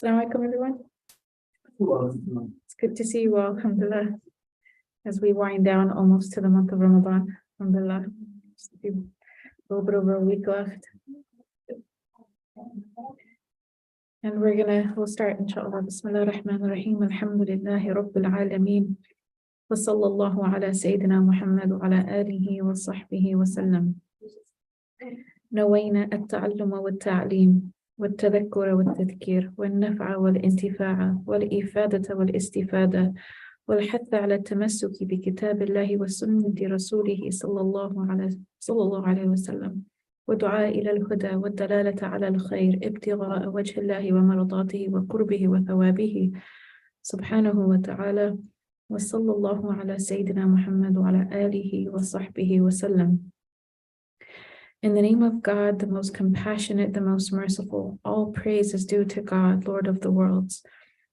Assalamu alaikum, everyone. It's good to see you all, alhamdulillah, as we wind down almost to the month of Ramadan, alhamdulillah. Just a little bit over a week left. And we'll start, inshallah. Bismillah ar-Rahman ar-Rahim. Alhamdulillahi Rabbil Alameen. Wa sallallahu ala Sayyidina Muhammad wa ala alihi wa sahbihi wa sallam. نوينا التعلم والتعليم والتذكر والتذكير والنفع والانتفاع والإفادة والاستفادة والحث على التمسك بكتاب الله وسنة رسوله صلى الله عليه وسلم ودعاء إلى الهدى والدلالة على الخير ابتغاء وجه الله ومرضاته وقربه وثوابه سبحانه وتعالى وصلى الله على سيدنا محمد وعلى آله وصحبه وسلم. In the name of God, the most compassionate, the most merciful, all praise is due to God, Lord of the worlds,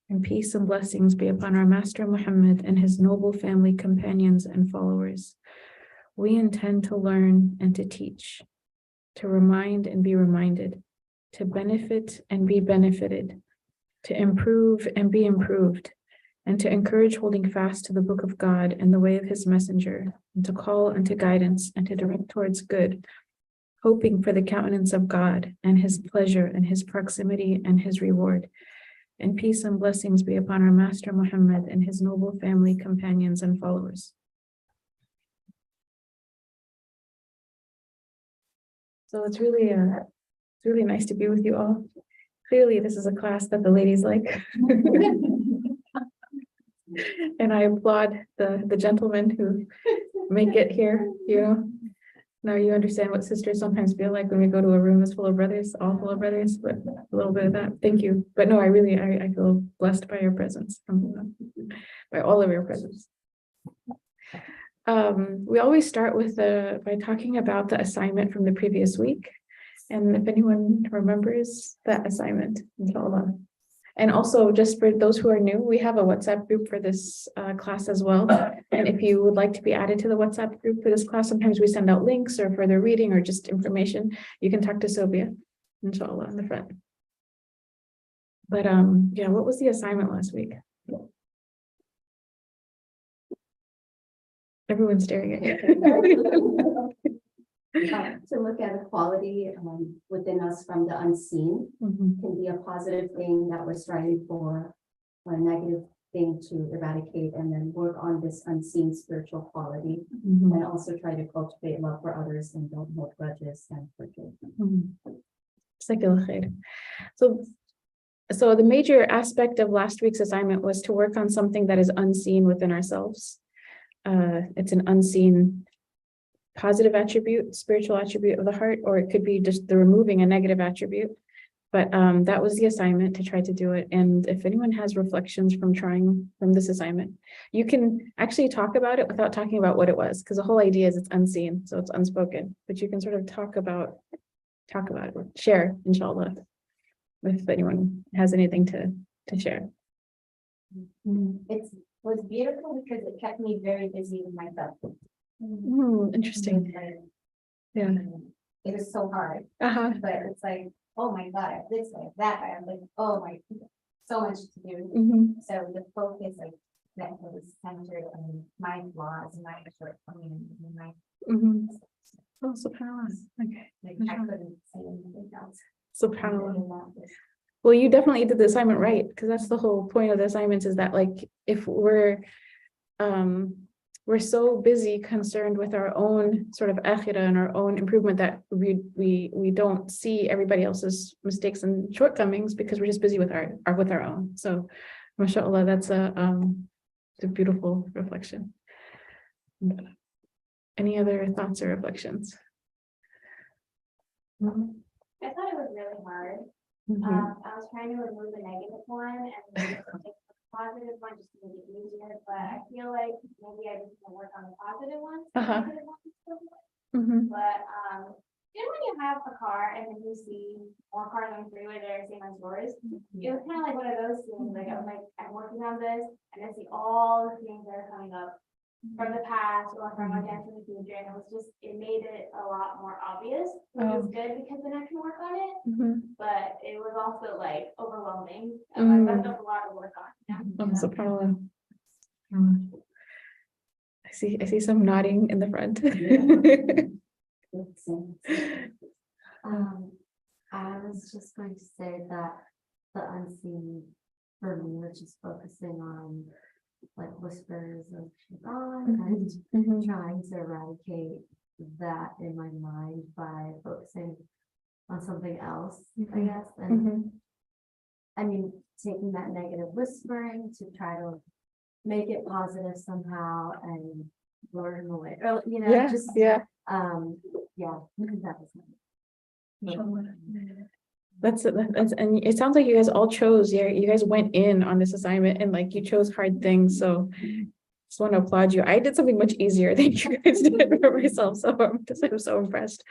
and peace and blessings be upon our Master Muhammad and his noble family, companions, and followers. We intend to learn and to teach, to remind and be reminded, to benefit and be benefited, to improve and be improved, and to encourage holding fast to the book of God and the way of his messenger, and to call unto guidance and to direct towards good, hoping for the countenance of God and his pleasure and his proximity and his reward. And peace and blessings be upon our Master Muhammad and his noble family, companions, and followers. So it's really nice to be with you all. Clearly, this is a class that the ladies like. And I applaud the gentlemen who make it here, Now you understand what sisters sometimes feel like when we go to a room that's full of brothers, all full of brothers, but a little bit of that. Thank you. But no, I feel blessed by your presence, by all of your presence. We always start by talking about the assignment from the previous week. And if anyone remembers that assignment, inshallah. And also, just for those who are new, we have a WhatsApp group for this class as well. And if you would like to be added to the WhatsApp group for this class, sometimes we send out links or further reading or just information. You can talk to Sylvia, inshallah, in the front. But yeah, what was the assignment last week? Everyone's staring at you. To look at equality within us from the unseen can be a positive thing that we're striving for, or a negative thing to eradicate, and then work on this unseen spiritual quality, and also try to cultivate love for others and don't hold grudges and forgive. So the major aspect of last week's assignment was to work on something that is unseen within ourselves. It's an unseen positive attribute, spiritual attribute of the heart, or it could be just the removing a negative attribute. But that was the assignment, to try to do it. And if anyone has reflections from this assignment, you can actually talk about it without talking about what it was, because the whole idea is it's unseen, so it's unspoken. But you can sort of talk about it, share, inshallah, if anyone has anything to share. It was beautiful because it kept me very busy with myself. Interesting. Yeah. It was so hard. But it's like, oh my God, I have this, I have that. I have like, oh my, so much to do. So the focus, like, that was centered on my flaws and my shortcomings and my. Oh, subhanAllah. Okay. Like, I couldn't see anything else. SubhanAllah. Well, you definitely did the assignment right, because that's the whole point of the assignments, is that, like, if we're so busy concerned with our own sort of akhirah and our own improvement that we don't see everybody else's mistakes and shortcomings, because we're just busy with our own. So, mashallah, that's a beautiful reflection. Any other thoughts or reflections? I thought it was really hard. I was trying to remove the negative one and then take the positive one just to make it easier, but I feel like maybe I just need to work on the positive ones. But when you have a car and then you see more cars on the freeway that are same as yours, it was kind of like one of those things. Like, I'm working on this, and I see all the things that are coming up, from the past or from my dance in the future, and it made it a lot more obvious, which was good because then I can work on it. But it was also like overwhelming. That's a lot to work on. SubhanAllah. I see some nodding in the front. I was just going to say that the unseen for me was just focusing on like whispers of Shaitan and trying to eradicate that in my mind by focusing on something else, I guess. And I mean, taking that negative whispering to try to make it positive somehow and learn the way, or that was That's and it sounds like you guys all chose, you guys went in on this assignment and like you chose hard things, so just want to applaud you. I did something much easier than you guys did for myself, so I'm so impressed.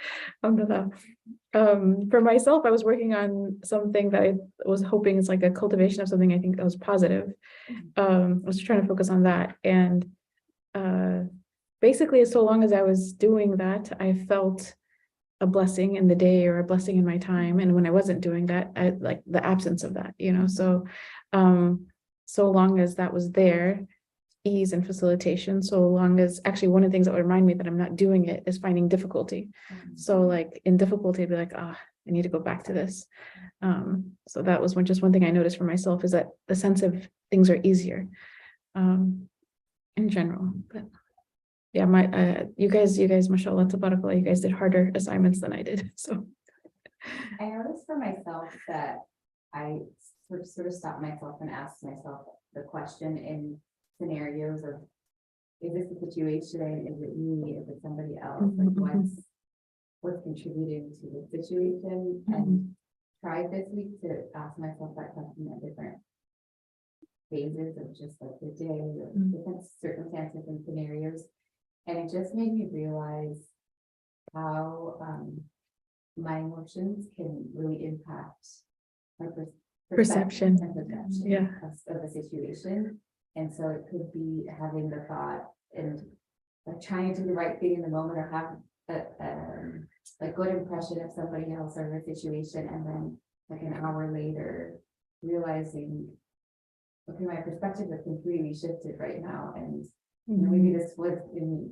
For myself, I was working on something that I was hoping is like a cultivation of something I think that was positive. I was trying to focus on that, and basically so long as I was doing that, I felt a blessing in the day or a blessing in my time. And when I wasn't doing that, I like the absence of that, so so long as that was there, ease and facilitation, so long as actually one of the things that would remind me that I'm not doing it is finding difficulty. So like in difficulty, I'd be like, I need to go back to this. So that was just one thing I noticed for myself, is that the sense of things are easier in general. But yeah, you guys, mashallah, tabarakallah, you guys did harder assignments than I did. So I noticed for myself that I sort of stopped myself and asked myself the question in scenarios of, is this a situation? Is it me? Is it somebody else? Like what's contributing to the situation? And tried this week to ask myself that question at different phases of just like the day or different circumstances and scenarios. And it just made me realize how my emotions can really impact my perception and perception of the situation. And so it could be having the thought and like trying to do the right thing in the moment, or have a good impression of somebody else or a situation, and then like an hour later realizing, okay, my perspective has completely shifted right now, and maybe this was in me.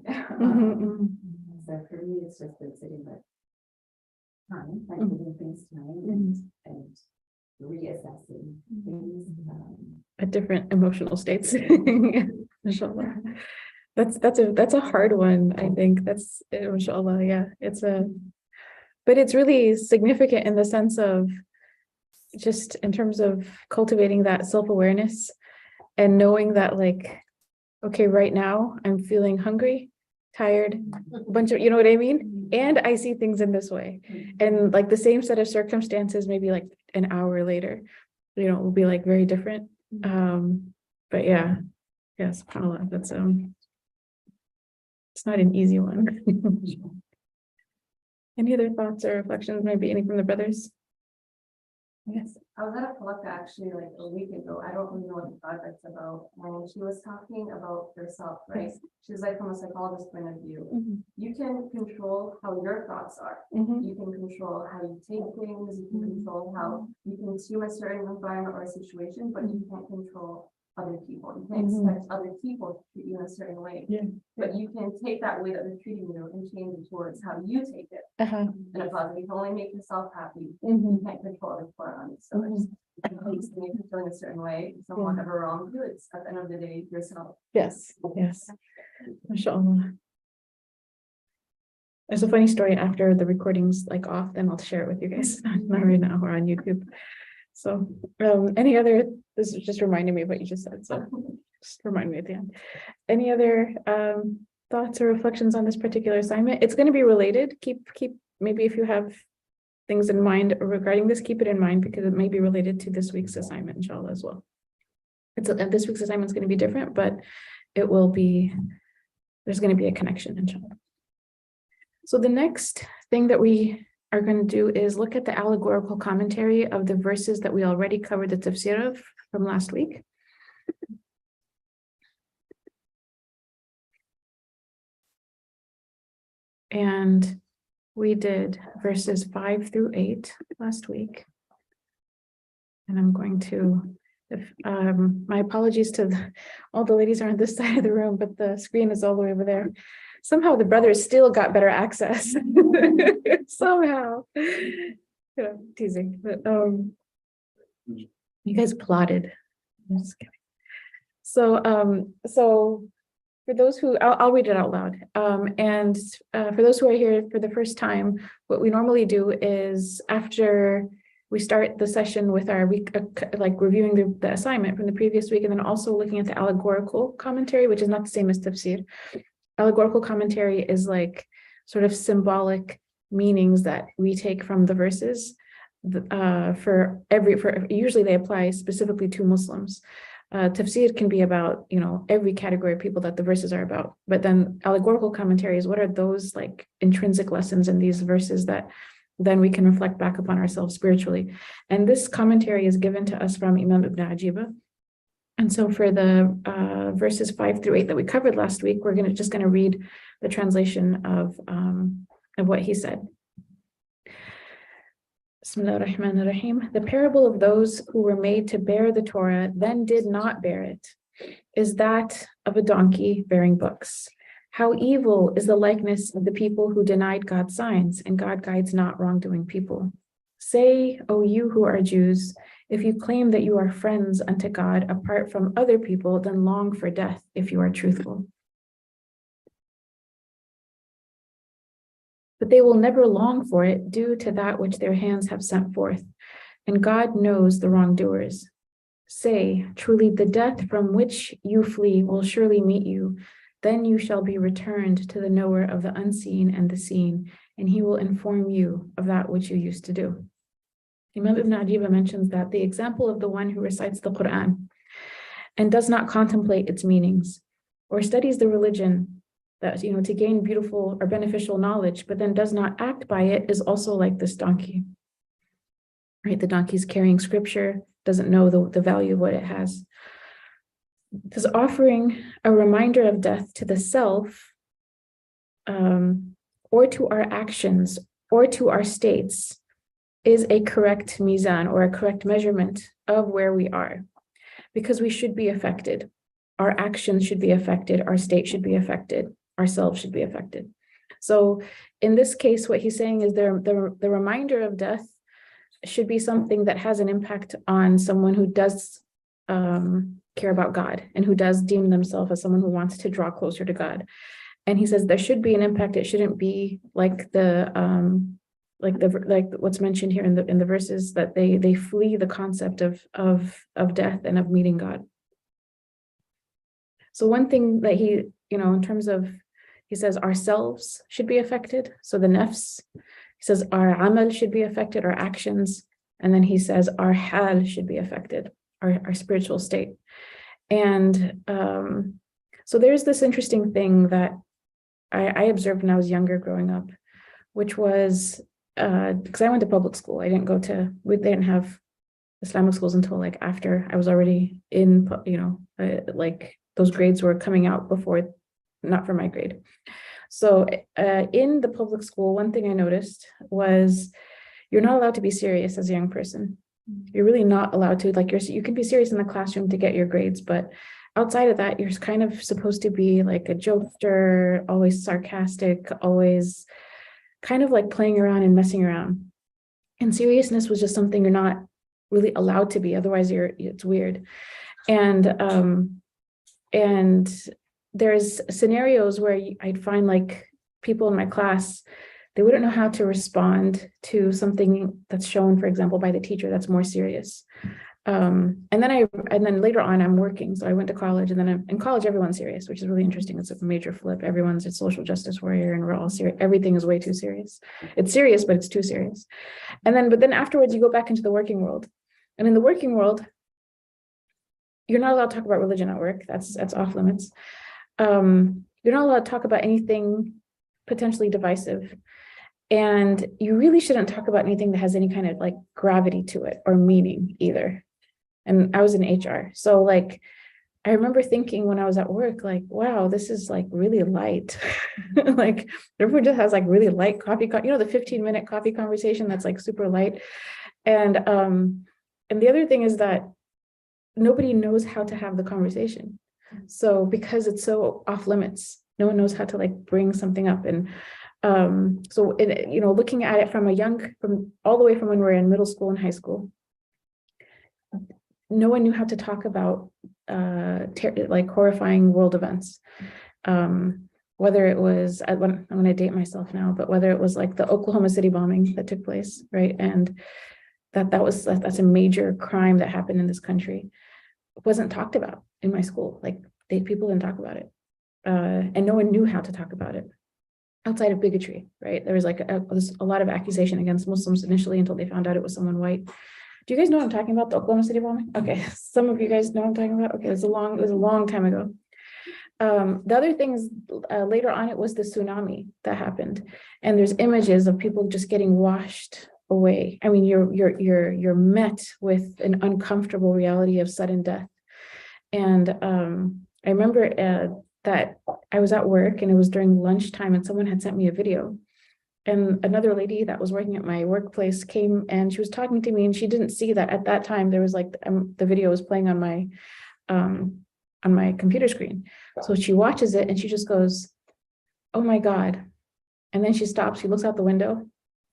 So for me, it's just been sitting with time, like giving things time and reassessing things. At different emotional states. Inshallah. That's a hard one. I think that's inshallah. Yeah, but it's really significant in the sense of just in terms of cultivating that self-awareness and knowing that like, okay, right now I'm feeling hungry, tired, a bunch of, you know what I mean? And I see things in this way. And like the same set of circumstances, maybe like an hour later, will be like very different. But yeah, subhanAllah, that's it's not an easy one. Any other thoughts or reflections, maybe any from the brothers? Yes. I was at a colloquy actually like a week ago. I don't really know what the project's about. And she was talking about herself, right? She was like, from a psychologist's point of view, you can control how your thoughts are. You can control how you take things. You can control how you consume a certain environment or a situation, but you can't control other people. You can't expect other people to treat you in a certain way. But you can take that way that they're treating you and change it towards how you take it in a positive. You can only make yourself happy. You can't control other people around you. So it's just make you feel in a certain way. Someone ever wronged you, it's at the end of the day yourself. Yes. Mashallah. There's a funny story after the recording's like off, then I'll share it with you guys. Not right now, or on YouTube. So any other, this is just reminding me of what you just said, so just remind me at the end. Any other thoughts or reflections on this particular assignment? It's going to be related. Keep maybe if you have things in mind regarding this, keep it in mind, because it may be related to this week's assignment, inshallah, as well. This week's assignment is going to be different, but it will be, there's going to be a connection, inshallah. So the next thing that we are going to do is look at the allegorical commentary of the verses that we already covered the tafsir of from last week. And we did verses 5 through 8 last week. And I'm going to, my apologies to all the ladies are on this side of the room, but the screen is all the way over there. Somehow the brothers still got better access. Somehow. Yeah, teasing. But you guys plotted. I'm just kidding. So for those who, I'll read it out loud. And for those who are here for the first time, what we normally do is after we start the session with our week, like reviewing the assignment from the previous week, and then also looking at the allegorical commentary, which is not the same as tafsir. Allegorical commentary is like sort of symbolic meanings that we take from the verses. Usually they apply specifically to Muslims. Tafsir can be about, every category of people that the verses are about. But then allegorical commentary is what are those like intrinsic lessons in these verses that then we can reflect back upon ourselves spiritually. And this commentary is given to us from Imam Ibn Ajiba. And so for the verses 5 through 8 that we covered last week, we're just going to read the translation of what he said. Bismillah ar-Rahman ar-Rahim. The parable of those who were made to bear the Torah, then did not bear it, is that of a donkey bearing books. How evil is the likeness of the people who denied God's signs, and God guides not wrongdoing people. Say, O you who are Jews, if you claim that you are friends unto God apart from other people, then long for death if you are truthful. But they will never long for it due to that which their hands have sent forth, and God knows the wrongdoers. Say, truly the death from which you flee will surely meet you. Then you shall be returned to the knower of the unseen and the seen, and he will inform you of that which you used to do. Imam Ibn Ajiba mentions that the example of the one who recites the Qur'an and does not contemplate its meanings, or studies the religion that, to gain beautiful or beneficial knowledge, but then does not act by it, is also like this donkey. Right? The donkey's carrying scripture, doesn't know the value of what it has. Because offering a reminder of death to the self, or to our actions, or to our states, is a correct mizan, or a correct measurement of where we are. Because we should be affected. Our actions should be affected, our state should be affected, ourselves should be affected. So in this case, what he's saying is the reminder of death should be something that has an impact on someone who does care about God, and who does deem themselves as someone who wants to draw closer to God. And he says there should be an impact. It shouldn't be like what's mentioned here in the verses, that they flee the concept of death and of meeting God. So one thing that he, in terms of, he says ourselves should be affected. So the nafs, he says our amal should be affected, our actions. And then he says our hal should be affected, our spiritual state. And so there's this interesting thing that I observed when I was younger growing up, which was, because I went to public school. They didn't have Islamic schools until like after I was already in, like those grades were coming out before, not for my grade. So in the public school, one thing I noticed was you're not allowed to be serious as a young person. You're really not allowed to, like, you can be serious in the classroom to get your grades, but outside of that, you're kind of supposed to be like a jokester, always sarcastic, always kind of like playing around and messing around. And seriousness was just something you're not really allowed to be. Otherwise, it's weird. And there's scenarios where I'd find like people in my class, they wouldn't know how to respond to something that's shown, for example, by the teacher that's more serious. And then later on, I'm working. So I went to college, and then in college, everyone's serious, which is really interesting. It's a major flip. Everyone's a social justice warrior, and we're all serious. Everything is way too serious. It's serious, but it's too serious. But then afterwards, you go back into the working world. And in the working world, you're not allowed to talk about religion at work. That's off limits. You're not allowed to talk about anything potentially divisive. And you really shouldn't talk about anything that has any kind of like gravity to it or meaning either. And I was in HR. So like, I remember thinking when I was at work, like, wow, this is like really light. Like everyone just has like really light coffee, the 15-minute coffee conversation that's like super light. And the other thing is that nobody knows how to have the conversation. So because it's so off limits, no one knows how to like bring something up. And so looking at it from all the way from when we were in middle school and high school, no one knew how to talk about like horrifying world events. Whether it was, I'm going to date myself now, but whether it was like the Oklahoma City bombing that took place, right? And that's a major crime that happened in this country. It wasn't talked about in my school. Like people didn't talk about it. And no one knew how to talk about it outside of bigotry, right? There was like a lot of accusation against Muslims initially until they found out it was someone white. Do you guys know what I'm talking about? The Oklahoma City bombing? Okay, some of you guys know what I'm talking about. Okay, it was a long time ago. The other thing is later on, it was the tsunami that happened, and there's images of people just getting washed away. I mean, you're met with an uncomfortable reality of sudden death. And I remember that I was at work and it was during lunchtime, and someone had sent me a video. And another lady that was working at my workplace came and she was talking to me, and she didn't see that at that time there was like the video was playing on my computer screen. So she watches it and she just goes, "Oh my God." And then she stops, she looks out the window,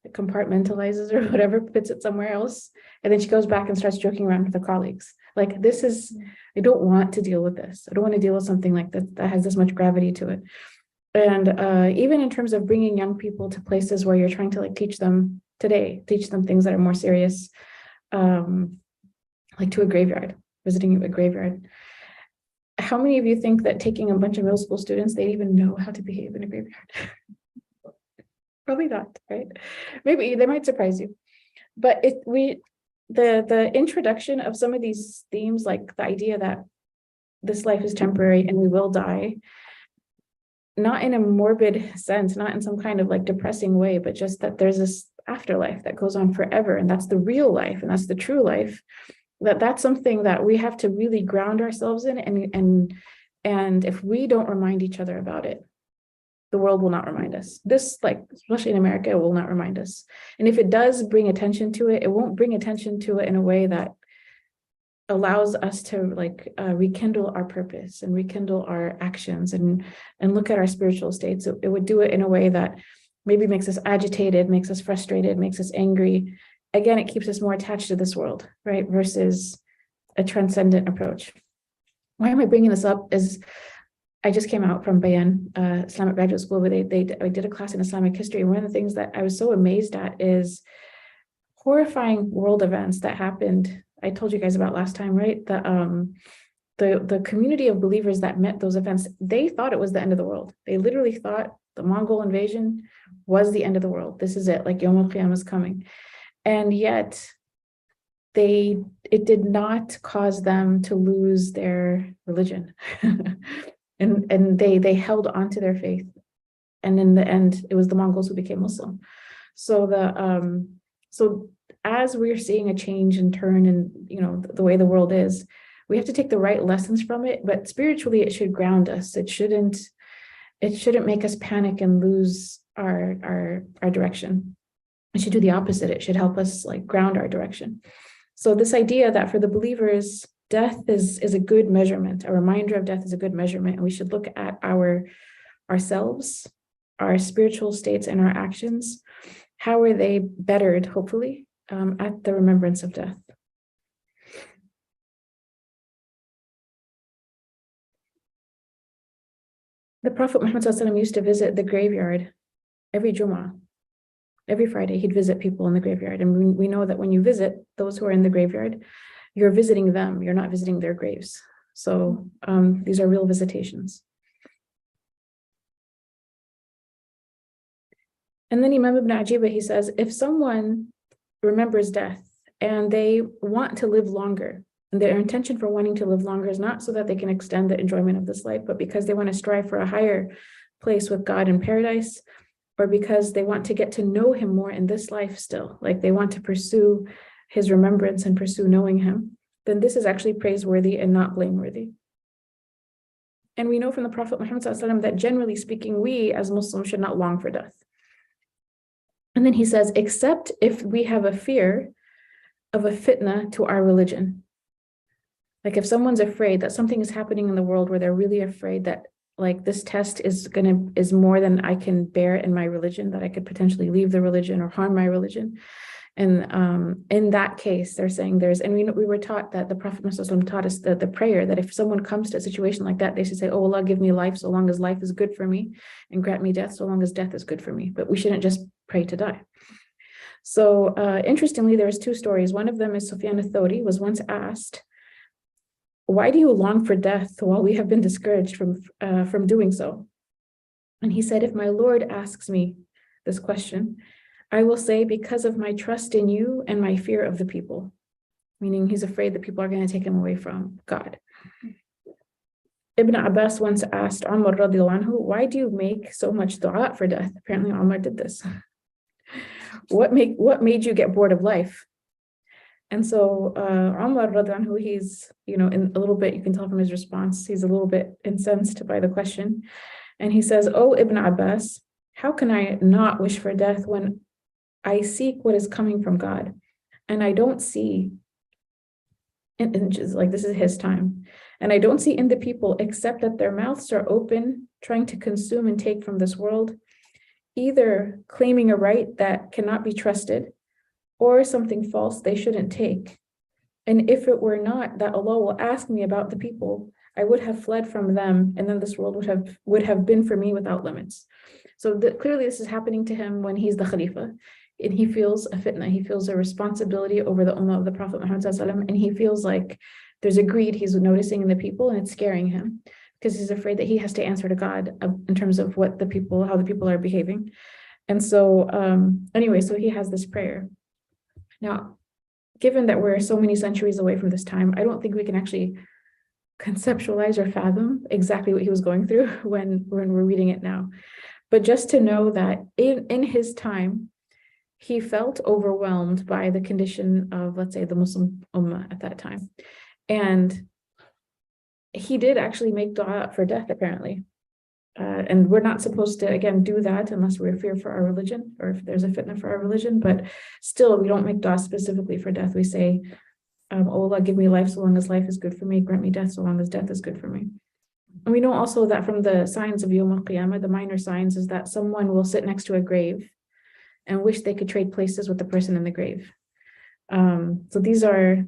it compartmentalizes or whatever, puts it somewhere else. And then she goes back and starts joking around with her colleagues. Like, I don't want to deal with this. I don't want to deal with something like this that has this much gravity to it. And even in terms of bringing young people to places where you're trying to like teach them things that are more serious, like to a graveyard, visiting a graveyard. How many of you think that taking a bunch of middle school students, they even know how to behave in a graveyard? Probably not, right? Maybe they might surprise you. But the introduction of some of these themes, like the idea that this life is temporary and we will die, not in a morbid sense, not in some kind of like depressing way, but just that there's this afterlife that goes on forever, and that's the real life, and that's the true life. That's something that we have to really ground ourselves in, and if we don't remind each other about it, the world will not remind us. This, like, especially in America, it will not remind us. And if it does bring attention to it, it won't bring attention to it in a way that allows us to like rekindle our purpose and rekindle our actions and look at our spiritual states. It would do it in a way that maybe makes us agitated, makes us frustrated, makes us angry. Again, it keeps us more attached to this world, right? Versus a transcendent approach. Why am I bringing this up? Is I just came out from Bayan Islamic Graduate School, where I did a class in Islamic history. And one of the things that I was so amazed at is horrifying world events that happened. I told you guys about last time, right? The community of believers that met those events, they thought it was the end of the world. They literally thought the Mongol invasion was the end of the world. This is it, like Yom al-Qiyamah is coming. And yet it did not cause them to lose their religion. and they held on to their faith. And in the end, it was the Mongols who became Muslim. So so as we're seeing a change and turn in, the way the world is, we have to take the right lessons from it, but spiritually it should ground us. It shouldn't make us panic and lose our direction. It should do the opposite. It should help us like ground our direction. So this idea that for the believers, death is a good measurement, a reminder of death is a good measurement. And we should look at ourselves, our spiritual states and our actions. How are they bettered, hopefully, at the remembrance of death? The Prophet Muhammad ﷺ used to visit the graveyard every Jumu'ah. Every Friday, he'd visit people in the graveyard. And we know that when you visit those who are in the graveyard, you're visiting them, you're not visiting their graves. So these are real visitations. And then Imam Ibn Ajiba, he says, if someone remembers death and they want to live longer, and their intention for wanting to live longer is not so that they can extend the enjoyment of this life, but because they want to strive for a higher place with God in paradise, or because they want to get to know him more in this life still, like they want to pursue his remembrance and pursue knowing him, then this is actually praiseworthy and not blameworthy. And we know from the Prophet Muhammad ﷺ that generally speaking, we as Muslims should not long for death. And then he says, except if we have a fear of a fitna to our religion. Like if someone's afraid that something is happening in the world where they're really afraid that like this test is more than I can bear in my religion, that I could potentially leave the religion or harm my religion. And in that case, they're saying and we were taught that the Prophet Muhammad taught us the prayer that if someone comes to a situation like that, they should say, oh Allah, give me life so long as life is good for me, and grant me death so long as death is good for me. But we shouldn't just pray to die. So interestingly, there's two stories. One of them is Sufyan al-Thawri was once asked, why do you long for death while we have been discouraged from doing so? And he said, if my Lord asks me this question, I will say, because of my trust in you and my fear of the people. Meaning he's afraid that people are going to take him away from God. Ibn Abbas once asked Umar radiallahu anhu, why do you make so much dua for death? Apparently Umar did this. What made you get bored of life? And so Umar radiallahu anhu, he's, in a little bit, you can tell from his response, he's a little bit incensed by the question. And he says, oh, Ibn Abbas, how can I not wish for death when I seek what is coming from God, and I don't see, and just like this is his time, and I don't see in the people except that their mouths are open, trying to consume and take from this world, either claiming a right that cannot be trusted, or something false they shouldn't take. And if it were not that Allah will ask me about the people, I would have fled from them, and then this world would have been for me without limits. So clearly this is happening to him when he's the Khalifa. And he feels a fitna, he feels a responsibility over the ummah of the Prophet Muhammad ﷺ, and he feels like there's a greed he's noticing in the people, and it's scaring him because he's afraid that he has to answer to God in terms of how the people are behaving. And so anyway, so he has this prayer. Now, given that we're so many centuries away from this time, I don't think we can actually conceptualize or fathom exactly what he was going through when we're reading it now. But just to know that in his time, he felt overwhelmed by the condition of, let's say, the Muslim ummah at that time. And he did actually make dua for death, apparently. And we're not supposed to, again, do that unless we're fear for our religion or if there's a fitna for our religion. But still, we don't make dua specifically for death. We say, oh Allah, give me life so long as life is good for me. Grant me death so long as death is good for me. And we know also that from the signs of Yawm al-Qiyamah, the minor signs is that someone will sit next to a grave and wish they could trade places with the person in the grave. So these are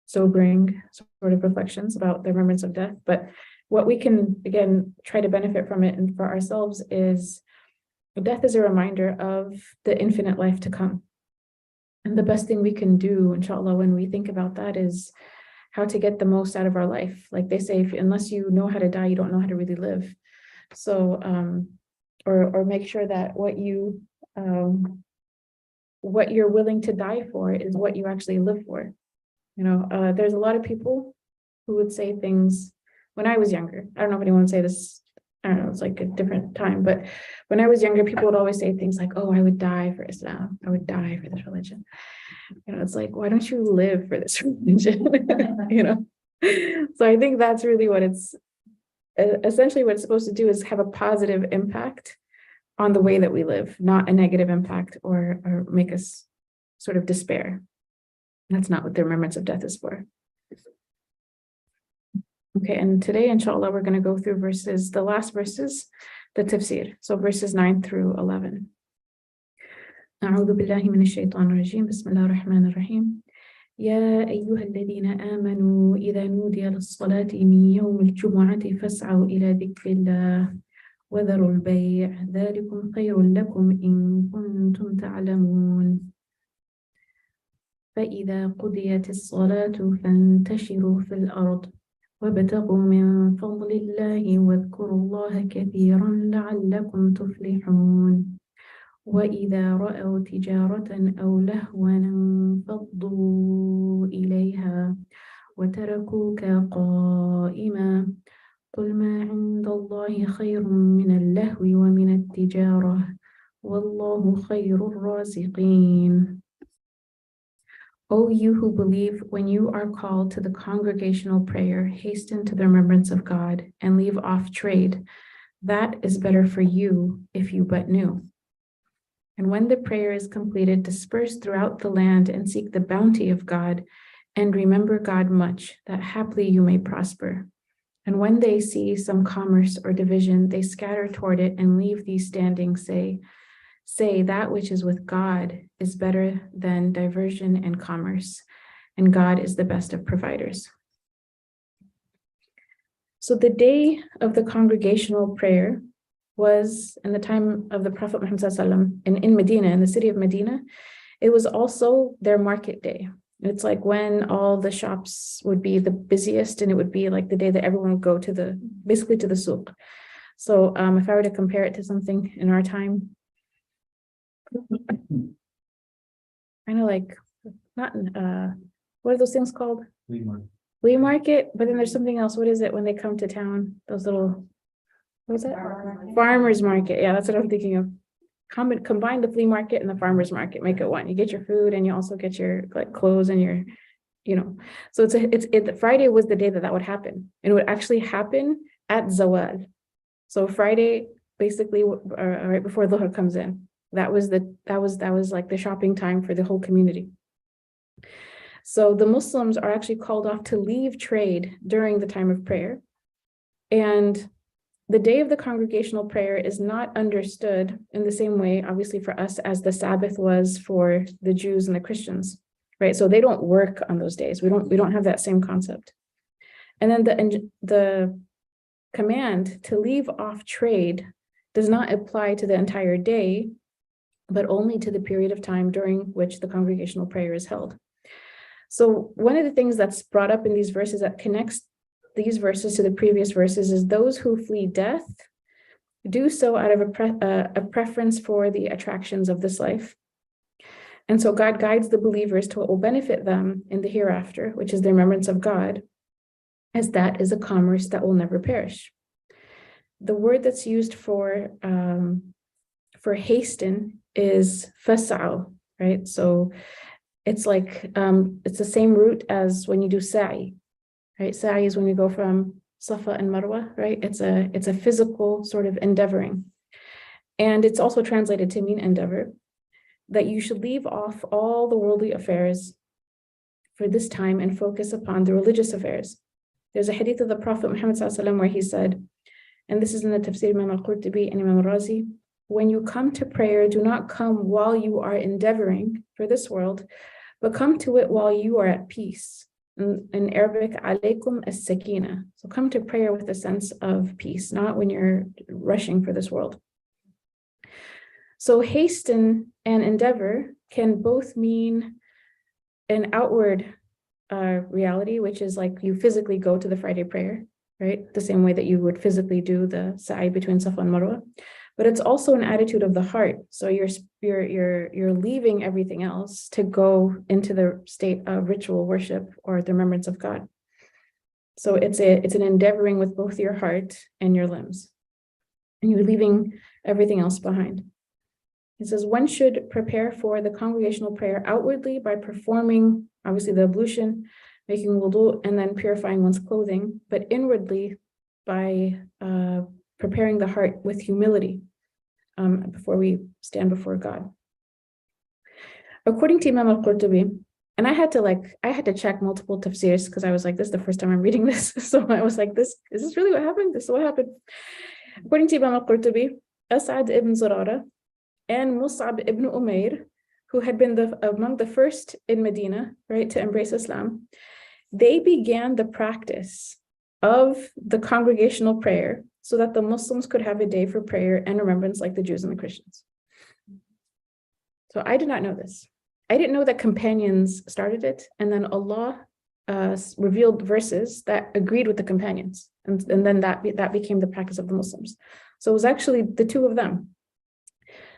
sobering sort of reflections about the remembrance of death. But what we can, again, try to benefit from it and for ourselves is death is a reminder of the infinite life to come. And the best thing we can do, inshallah, when we think about that is how to get the most out of our life. Like they say, unless you know how to die, you don't know how to really live. So, or make sure that what you're willing to die for is what you actually live for. There's a lot of people who would say things when I was younger. I don't know if anyone would say this. I don't know, it's like a different time, but when I was younger, people would always say things like, oh, I would die for Islam. I would die for this religion. It's like, why don't you live for this religion? So I think that's really what it's essentially what it's supposed to do, is have a positive impact on the way that we live, not a negative impact or make us sort of despair. That's not what the remembrance of death is for. Okay, and today, inshallah, we're going to go through the last verses, the tafsir. So verses 9 through 11. أعوذ بالله من الشيطان الرجيم بسم الله الرحمن الرحيم يا أيها الذين آمنوا إذا نودي للصلاة من يوم الجمعة فاسعوا إلى ذكر الله وذروا البيع ذلكم خير لكم إن كنتم تعلمون فإذا قضيت الصلاة فانتشروا في الأرض وابتغوا من فضل الله واذكروا الله كثيرا لعلكم تفلحون وإذا رأوا تجارة أو لهوا انفضوا إليها وتركوك قائما قل ما عند الله خير من اللهو ومن التجارة والله خير الرازقين O you who believe, when you are called to the congregational prayer, hasten to the remembrance of God and leave off trade. That is better for you if you but knew. And when the prayer is completed, disperse throughout the land and seek the bounty of God, and remember God much, that haply you may prosper. And when they see some commerce or division, they scatter toward it and leave these standing, say, that which is with God is better than diversion and commerce, and God is the best of providers. So the day of the congregational prayer was in the time of the Prophet Muhammad ﷺ in Medina, in the city of Medina. It was also their market day. It's like when all the shops would be the busiest, and it would be like the day that everyone would go to basically to the souk. So if I were to compare it to something in our time, kind of like not what are those things called? Flea market. But then there's something else. What is it when they come to town? Those little, what is it? Farmers market. Yeah, that's what I'm thinking of. Combine the flea market and the farmers market, make it one. You get your food and you also get your like clothes and your, So Friday was the day that would happen, and it would actually happen at Zawal. So Friday, basically, right before Dhuhr comes in. That was like the shopping time for the whole community. So the Muslims are actually called off to leave trade during the time of prayer. And the day of the congregational prayer is not understood in the same way, obviously, for us as the Sabbath was for the Jews and the Christians, right? So they don't work on those days. We don't have that same concept. And then the command to leave off trade does not apply to the entire day, but only to the period of time during which the congregational prayer is held. So one of the things that's brought up in these verses that connects these verses to the previous verses is those who flee death do so out of a preference for the attractions of this life. And so God guides the believers to what will benefit them in the hereafter, which is the remembrance of God, as that is a commerce that will never perish. The word that's used for hasten is fas'au, right? So it's like, it's the same root as when you do sa'i, right? Sa'i is when you go from Safa and Marwa, right? It's a physical sort of endeavoring. And it's also translated to mean endeavor, that you should leave off all the worldly affairs for this time and focus upon the religious affairs. There's a hadith of the Prophet Muhammad ﷺ where he said, and this is in the tafsir Imam Al-Qurtubi and Imam Al-Razi, when you come to prayer, do not come while you are endeavoring for this world, but come to it while you are at peace. In Arabic, alaykum as-sakina. So come to prayer with a sense of peace, not when you're rushing for this world. So hasten and endeavor can both mean an outward reality, which is like you physically go to the Friday prayer, right? The same way that you would physically do the sa'i between Safa and Marwa. But it's also an attitude of the heart. So you're leaving everything else to go into the state of ritual worship or the remembrance of God. So it's an endeavoring with both your heart and your limbs, and you're leaving everything else behind. It says one should prepare for the congregational prayer outwardly by performing, obviously, the ablution, making wudu, and then purifying one's clothing, but inwardly by preparing the heart with humility before we stand before God. According to Imam Al-Qurtubi, and I had to check multiple tafsirs because I was like, this is the first time I'm reading this. So I was like, is this really what happened? This is what happened. According to Imam Al-Qurtubi, As'ad ibn Zurara and Mus'ab ibn Umair, who had been among the first in Medina, right, to embrace Islam, they began the practice of the congregational prayer so that the Muslims could have a day for prayer and remembrance like the Jews and the Christians. So I did not know this. I didn't know that companions started it, and then Allah revealed verses that agreed with the companions, and then that became the practice of the Muslims. So it was actually the two of them.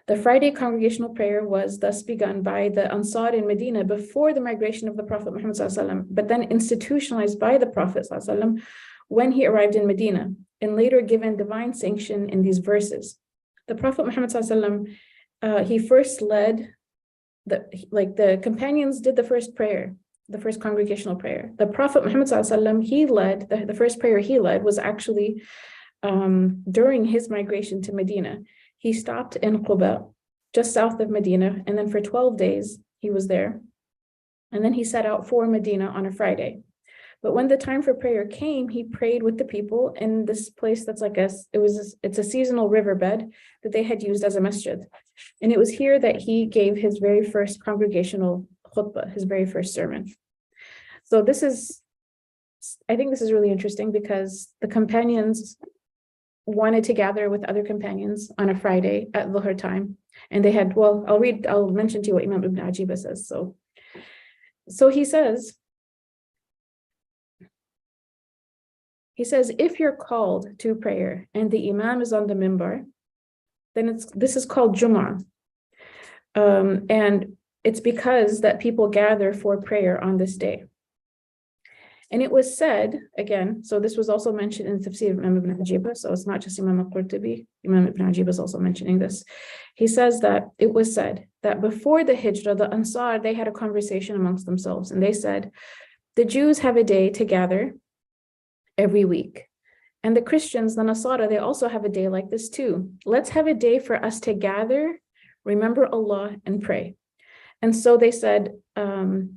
The Friday congregational prayer was thus begun by the Ansar in Medina before the migration of the Prophet Muhammad ﷺ, but then institutionalized by the Prophet ﷺ when he arrived in Medina, and later given divine sanction in these verses. The Prophet Muhammad ﷺ, he first led the companions did the first prayer, the first congregational prayer. The Prophet Muhammad ﷺ, he led, the first prayer he led was actually during his migration to Medina. He stopped in Quba, just south of Medina, and then for 12 days he was there. And then he set out for Medina on a Friday. But when the time for prayer came, he prayed with the people in this place that's like it's a seasonal riverbed that they had used as a masjid. And it was here that he gave his very first congregational khutbah, his very first sermon. So I think this is really interesting because the companions wanted to gather with other companions on a Friday at Dhuhr time. And they had, I'll mention to you what Imam Ibn Ajiba says. So he says, if you're called to prayer and the Imam is on the minbar, then this is called Jumu'ah. And it's because that people gather for prayer on this day. And it was said, again, so this was also mentioned in the Tafsir of Imam Ibn Ajiba, so it's not just Imam al-Qurtubi, Imam Ibn Ajiba is also mentioning this. He says that it was said that before the Hijrah, the Ansar, they had a conversation amongst themselves, and they said, the Jews have a day to gather every week. And the Christians, the Nasara, they also have a day like this too. Let's have a day for us to gather, remember Allah, and pray. And so they said, okay,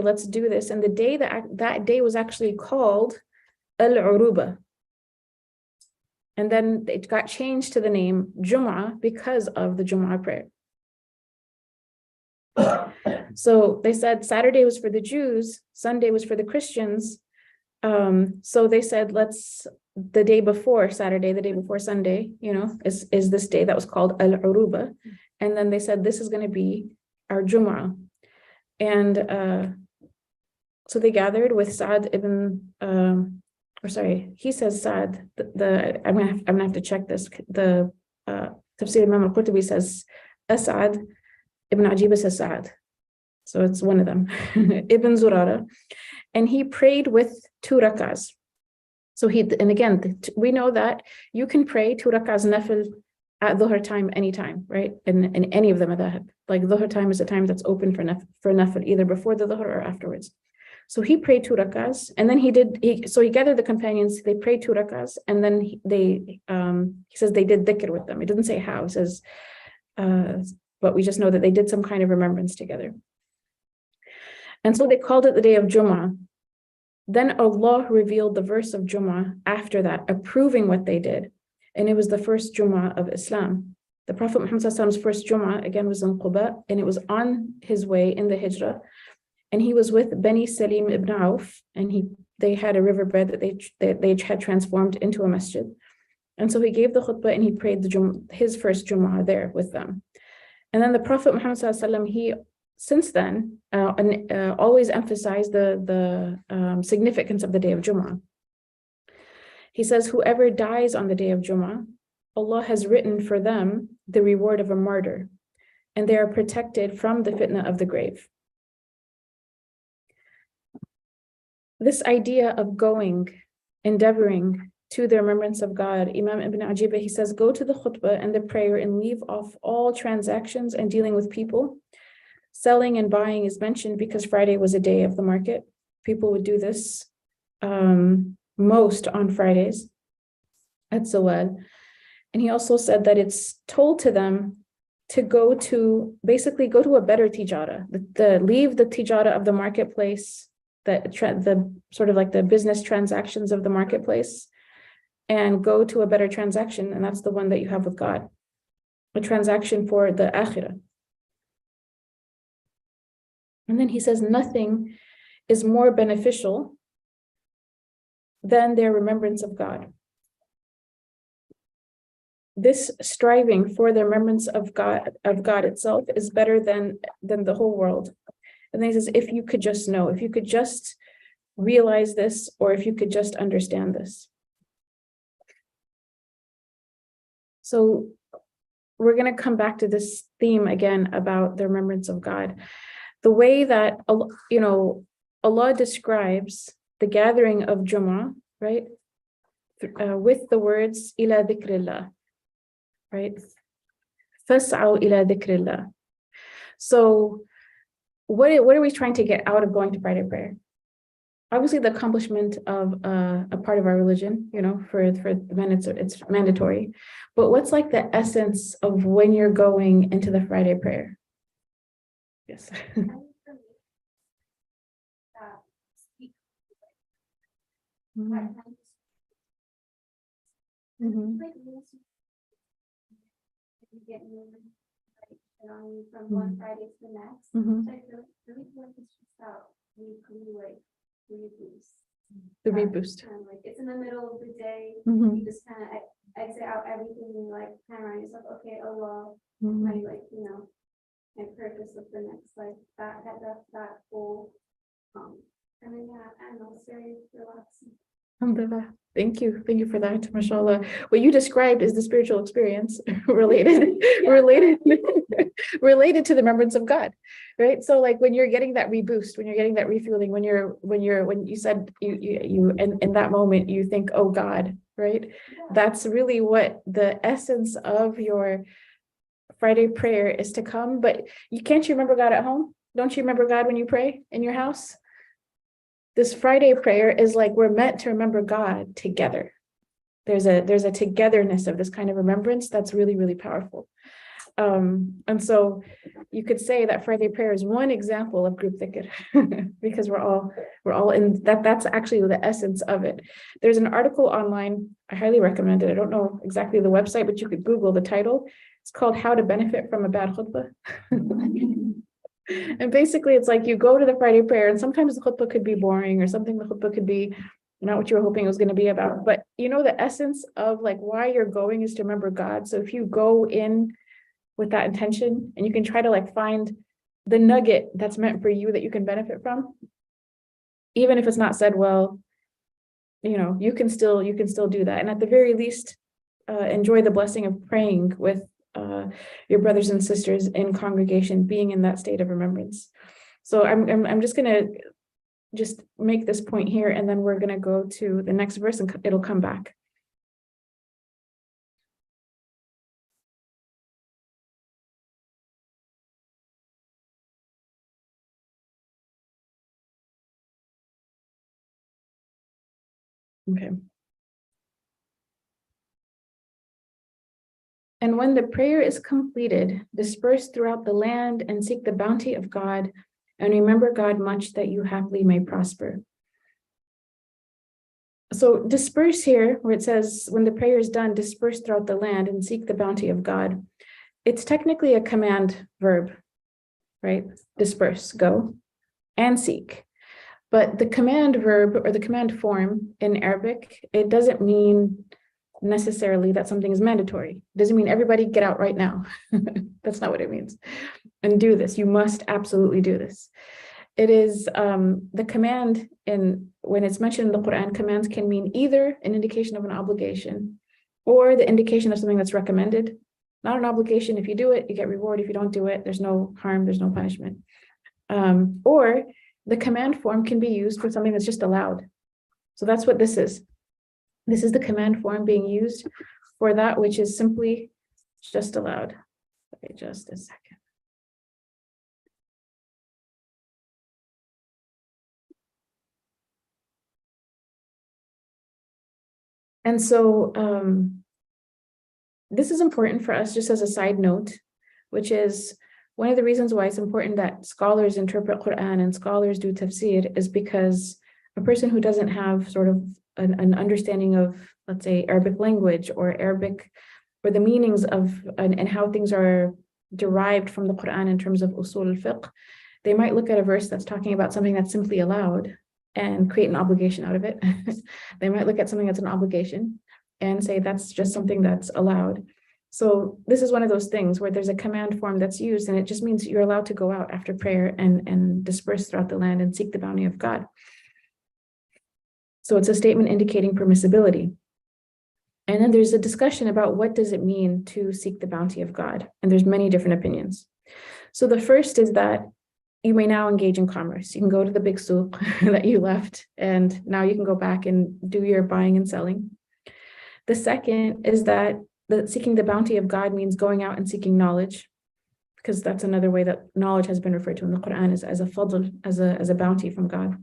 let's do this. And the day that day was actually called Al-Uruba. And then it got changed to the name Jumu'ah because of the Jumu'ah prayer. So they said Saturday was for the Jews, Sunday was for the Christians. So they said, the day before Saturday, the day before Sunday, is this day that was called Al-Uruba. And then they said, this is going to be our Jumu'ah. And so they gathered with Sa'ad ibn, he says Sa'ad, I'm gonna have to check this. The Tafsir Imam al-Qurtubi says As'ad, Ibn Ajiba says Sa'ad. So it's one of them, Ibn Zurara. And he prayed with 2 rak'ahs. So and again, we know that you can pray 2 rak'ahs nafil at Dhuhr time anytime, right? In any of the madhahib. Like Dhuhr time is a time that's open for nafil, either before the Dhuhr or afterwards. So he prayed 2 rak'ahs, and then he gathered the companions, they prayed 2 rak'ahs, and then he says they did dhikr with them. It doesn't say how, it says, but we just know that they did some kind of remembrance together. And so they called it the day of Jumu'ah. Then Allah revealed the verse of Jumu'ah after that, approving what they did. And it was the first Jumu'ah of Islam. The Prophet Muhammad's first Jumu'ah, again, was in Quba, and it was on his way in the Hijrah. And he was with Bani Salim ibn Auf, and they had a riverbed that they had transformed into a masjid. And so he gave the khutbah and he prayed his first Jumu'ah there with them. And then the Prophet Muhammad, he since then always emphasized the significance of the day of Jumu'ah. He says, whoever dies on the day of Jumu'ah, Allah has written for them the reward of a martyr, and they are protected from the fitna of the grave. This idea of endeavoring to the remembrance of God, Imam Ibn Ajiba, he says, go to the khutbah and the prayer and leave off all transactions and dealing with people. Selling and buying is mentioned because Friday was a day of the market. People would do this most on Fridays at Zawal. And he also said that it's told to them to basically go to a better tijara, leave the tijara of the marketplace, the sort of like the business transactions of the marketplace, and go to a better transaction. And that's the one that you have with God, a transaction for the akhirah. And then he says, nothing is more beneficial than their remembrance of God. This striving for the remembrance of God itself is better than the whole world. And then he says, if you could just know, if you could just realize this, or if you could just understand this. So we're going to come back to this theme again about the remembrance of God. The way that, Allah describes the gathering of Jumu'ah, right? With the words, ila dhikrillah, right? Fas'aw ila dhikrillah. So what are we trying to get out of going to Friday prayer? Obviously, the accomplishment of a part of our religion, for the men, it's mandatory. But what's like the essence of when you're going into the Friday prayer? Yes. Mhm. Mhm. You get moving, on you from one Friday to the next. Mhm. So I really feel like it's just that weekly reboost. The reboot. Kind of like it's in the middle of the day. Mhm. You just kind of exit out everything and you like kind of remind yourself, okay, oh well, Mhm. my my purpose of the next that goal. And then I don't know, it's very relaxing. Alhamdulillah. Thank you for that, mashallah. What you described is the spiritual experience related to the remembrance of God, right? So like when you're getting that reboost, when you're getting that refueling, when you said you in that moment you think, oh God, right? That's really what the essence of your Friday prayer is to come. But can't you remember God at home? Don't you remember God when you pray in your house? This Friday prayer is like we're meant to remember God together. There's a togetherness of this kind of remembrance that's really, really powerful. And so you could say that Friday prayer is one example of group dhikr because we're all in that. That's actually the essence of it. There's an article online. I highly recommend it. I don't know exactly the website, but you could Google the title. It's called How to Benefit from a Bad Khutbah. And basically it's like you go to the Friday prayer and sometimes the khutbah could be boring or something. The khutbah could be not what you were hoping it was going to be about, but the essence of like why you're going is to remember God. So if you go in with that intention and you can try to like find the nugget that's meant for you that you can benefit from, even if it's not said well, you can still do that. And at the very least, enjoy the blessing of praying with your brothers and sisters in congregation, being in that state of remembrance. So I'm just gonna make this point here, and then we're gonna go to the next verse, and it'll come back. Okay. And when the prayer is completed, disperse throughout the land and seek the bounty of God, and remember God much that you happily may prosper. So disperse here, where it says, when the prayer is done, disperse throughout the land and seek the bounty of God. It's technically a command verb, right? Disperse, go, and seek. But the command verb or the command form in Arabic, it doesn't mean necessarily that something is mandatory. It doesn't mean everybody get out right now. That's not what it means. And do this. You must absolutely do this. It is the command when it's mentioned in the Qur'an, commands can mean either an indication of an obligation or the indication of something that's recommended. Not an obligation. If you do it, you get reward. If you don't do it, there's no harm, there's no punishment. Or the command form can be used for something that's just allowed. So that's what this is. This is the command form being used for that which is simply just allowed. Okay, just a second. And so this is important for us just as a side note, which is one of the reasons why it's important that scholars interpret Qur'an and scholars do tafsir is because a person who doesn't have sort of an understanding of, let's say, Arabic language or Arabic, or the meanings of and how things are derived from the Qur'an in terms of usul al-fiqh, they might look at a verse that's talking about something that's simply allowed and create an obligation out of it. They might look at something that's an obligation and say that's just something that's allowed. So this is one of those things where there's a command form that's used, and it just means you're allowed to go out after prayer and disperse throughout the land and seek the bounty of God. So it's a statement indicating permissibility. And then there's a discussion about what does it mean to seek the bounty of God? And there's many different opinions. So the first is that you may now engage in commerce. You can go to the big souk that you left, and now you can go back and do your buying and selling. The second is that seeking the bounty of God means going out and seeking knowledge, because that's another way that knowledge has been referred to in the Qur'an, is as a fadl, as a bounty from God.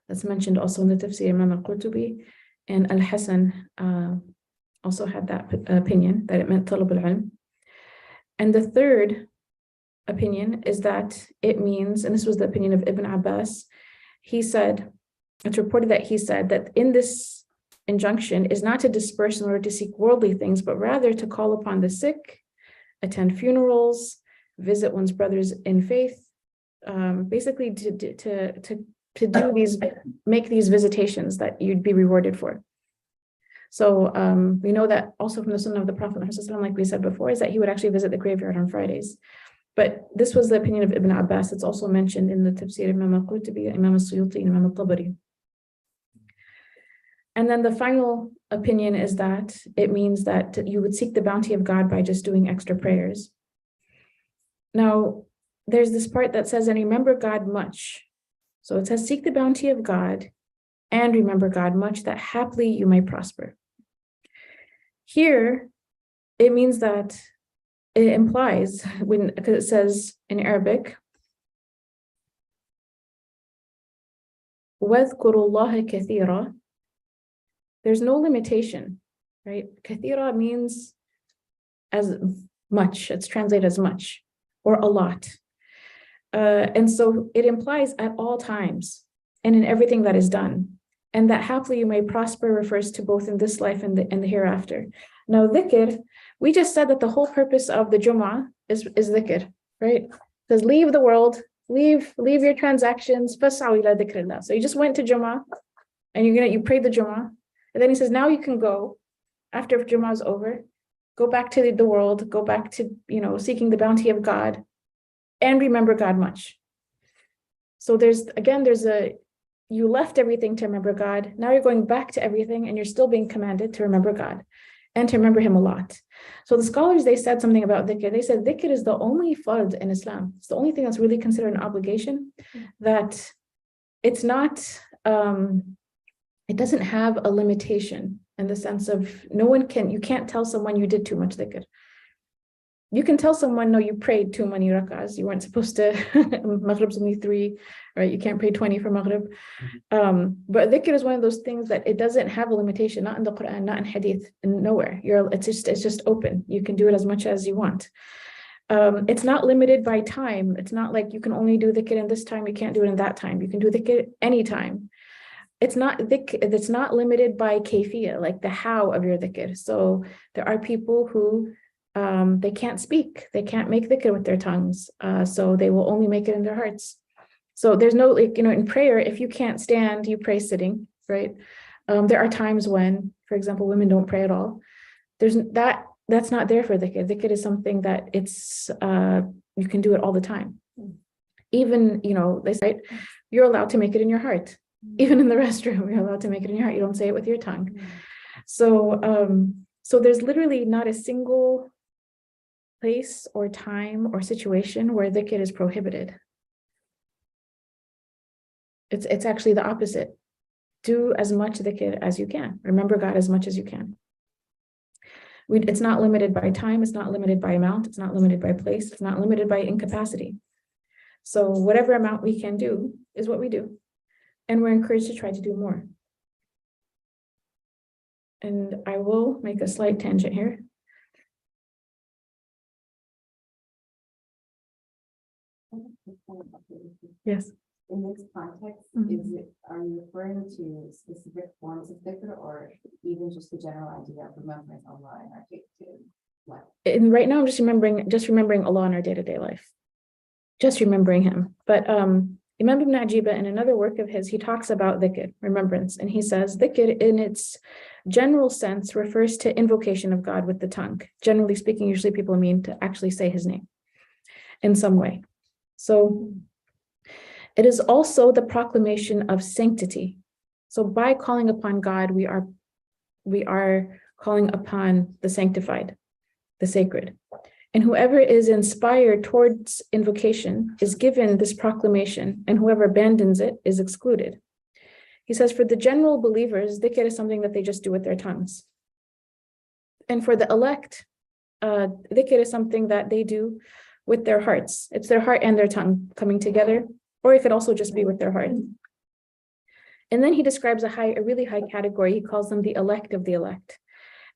That's mentioned also in the tafsir. Imam al-Qurtubi and Al-Hasan also had that opinion, that it meant talab al-ilm. And the third opinion is that it means, and this was the opinion of Ibn Abbas, he said, it's reported that he said that in this injunction is not to disperse in order to seek worldly things, but rather to call upon the sick, attend funerals, visit one's brothers in faith, basically to do these, make these visitations that you'd be rewarded for. So we know that also from the Sunnah of the Prophet, like we said before, is that he would actually visit the graveyard on Fridays. But this was the opinion of Ibn Abbas. It's also mentioned in the tafsir of Imam al-Qurtubi, Imam al-Suyuti, and Imam al-Tabari. And then the final opinion is that it means that you would seek the bounty of God by just doing extra prayers. Now, there's this part that says, and remember God much. So it says, seek the bounty of God and remember God much, that haply you may prosper. Here, it means that it implies, because it says in Arabic, وَاذْكُرُوا اللَّهَ كَثِيرًا. There's no limitation, right? Kathira means as much. It's translated as much or a lot. And so it implies at all times and in everything that is done. And that haply you may prosper refers to both in this life and the hereafter. Now, dhikr, we just said that the whole purpose of the Jumu'ah is dhikr, right? It says leave the world, leave your transactions, fas'aw ila dhikrillah. So you just went to Jumu'ah and you prayed the Jumu'ah. And then he says, now you can go, after Jumu'ah is over, go back to the world, go back to, seeking the bounty of God, and remember God much. So you left everything to remember God. Now you're going back to everything, and you're still being commanded to remember God and to remember him a lot. So the scholars, they said something about dhikr. They said dhikr is the only fard in Islam. It's the only thing that's really considered an obligation, that it's not, it doesn't have a limitation in the sense of you can't tell someone you did too much dhikr. You can tell someone, no, you prayed too many rak'ahs. You weren't supposed to, Maghrib's only 3, right? You can't pray 20 for Maghrib. But dhikr is one of those things that it doesn't have a limitation, not in the Qur'an, not in hadith, nowhere. It's just open. You can do it as much as you want. It's not limited by time. It's not like you can only do dhikr in this time, you can't do it in that time. You can do dhikr anytime. It's not limited by kayfiyah, like the how of your dhikr. So there are people who they can't speak, they can't make dhikr with their tongues, so they will only make it in their hearts. So there's no, in prayer, if you can't stand, you pray sitting, right? There are times when, for example, women don't pray at all. That's not there for dhikr. Dhikr is something that it's you can do it all the time. Even, they say, you're allowed to make it in your heart. Even in the restroom, you're allowed to make it in your heart. You don't say it with your tongue. So there's literally not a single place or time or situation where dhikr is prohibited. It's actually the opposite. Do as much dhikr as you can. Remember God as much as you can. It's not limited by time. It's not limited by amount. It's not limited by place. It's not limited by incapacity. So whatever amount we can do is what we do. And we're encouraged to try to do more. And I will make a slight tangent here. Yes. In this context, are you referring to specific forms of dhikr or even just the general idea of remembering Allah in our day-to-day life? And right now I'm just remembering Allah in our day-to-day life. Just remembering him. But Imam Ibn Ajiba, in another work of his, he talks about dhikr, remembrance, and he says dhikr in its general sense refers to invocation of God with the tongue. Generally speaking, usually people mean to actually say his name in some way. So it is also the proclamation of sanctity. So by calling upon God, we are calling upon the sanctified, the sacred. And whoever is inspired towards invocation is given this proclamation, and whoever abandons it is excluded. He says, for the general believers, dhikr is something that they just do with their tongues. And for the elect, dhikr is something that they do with their hearts. It's their heart and their tongue coming together, or it could also just be with their heart. And then he describes a really high category. He calls them the elect of the elect.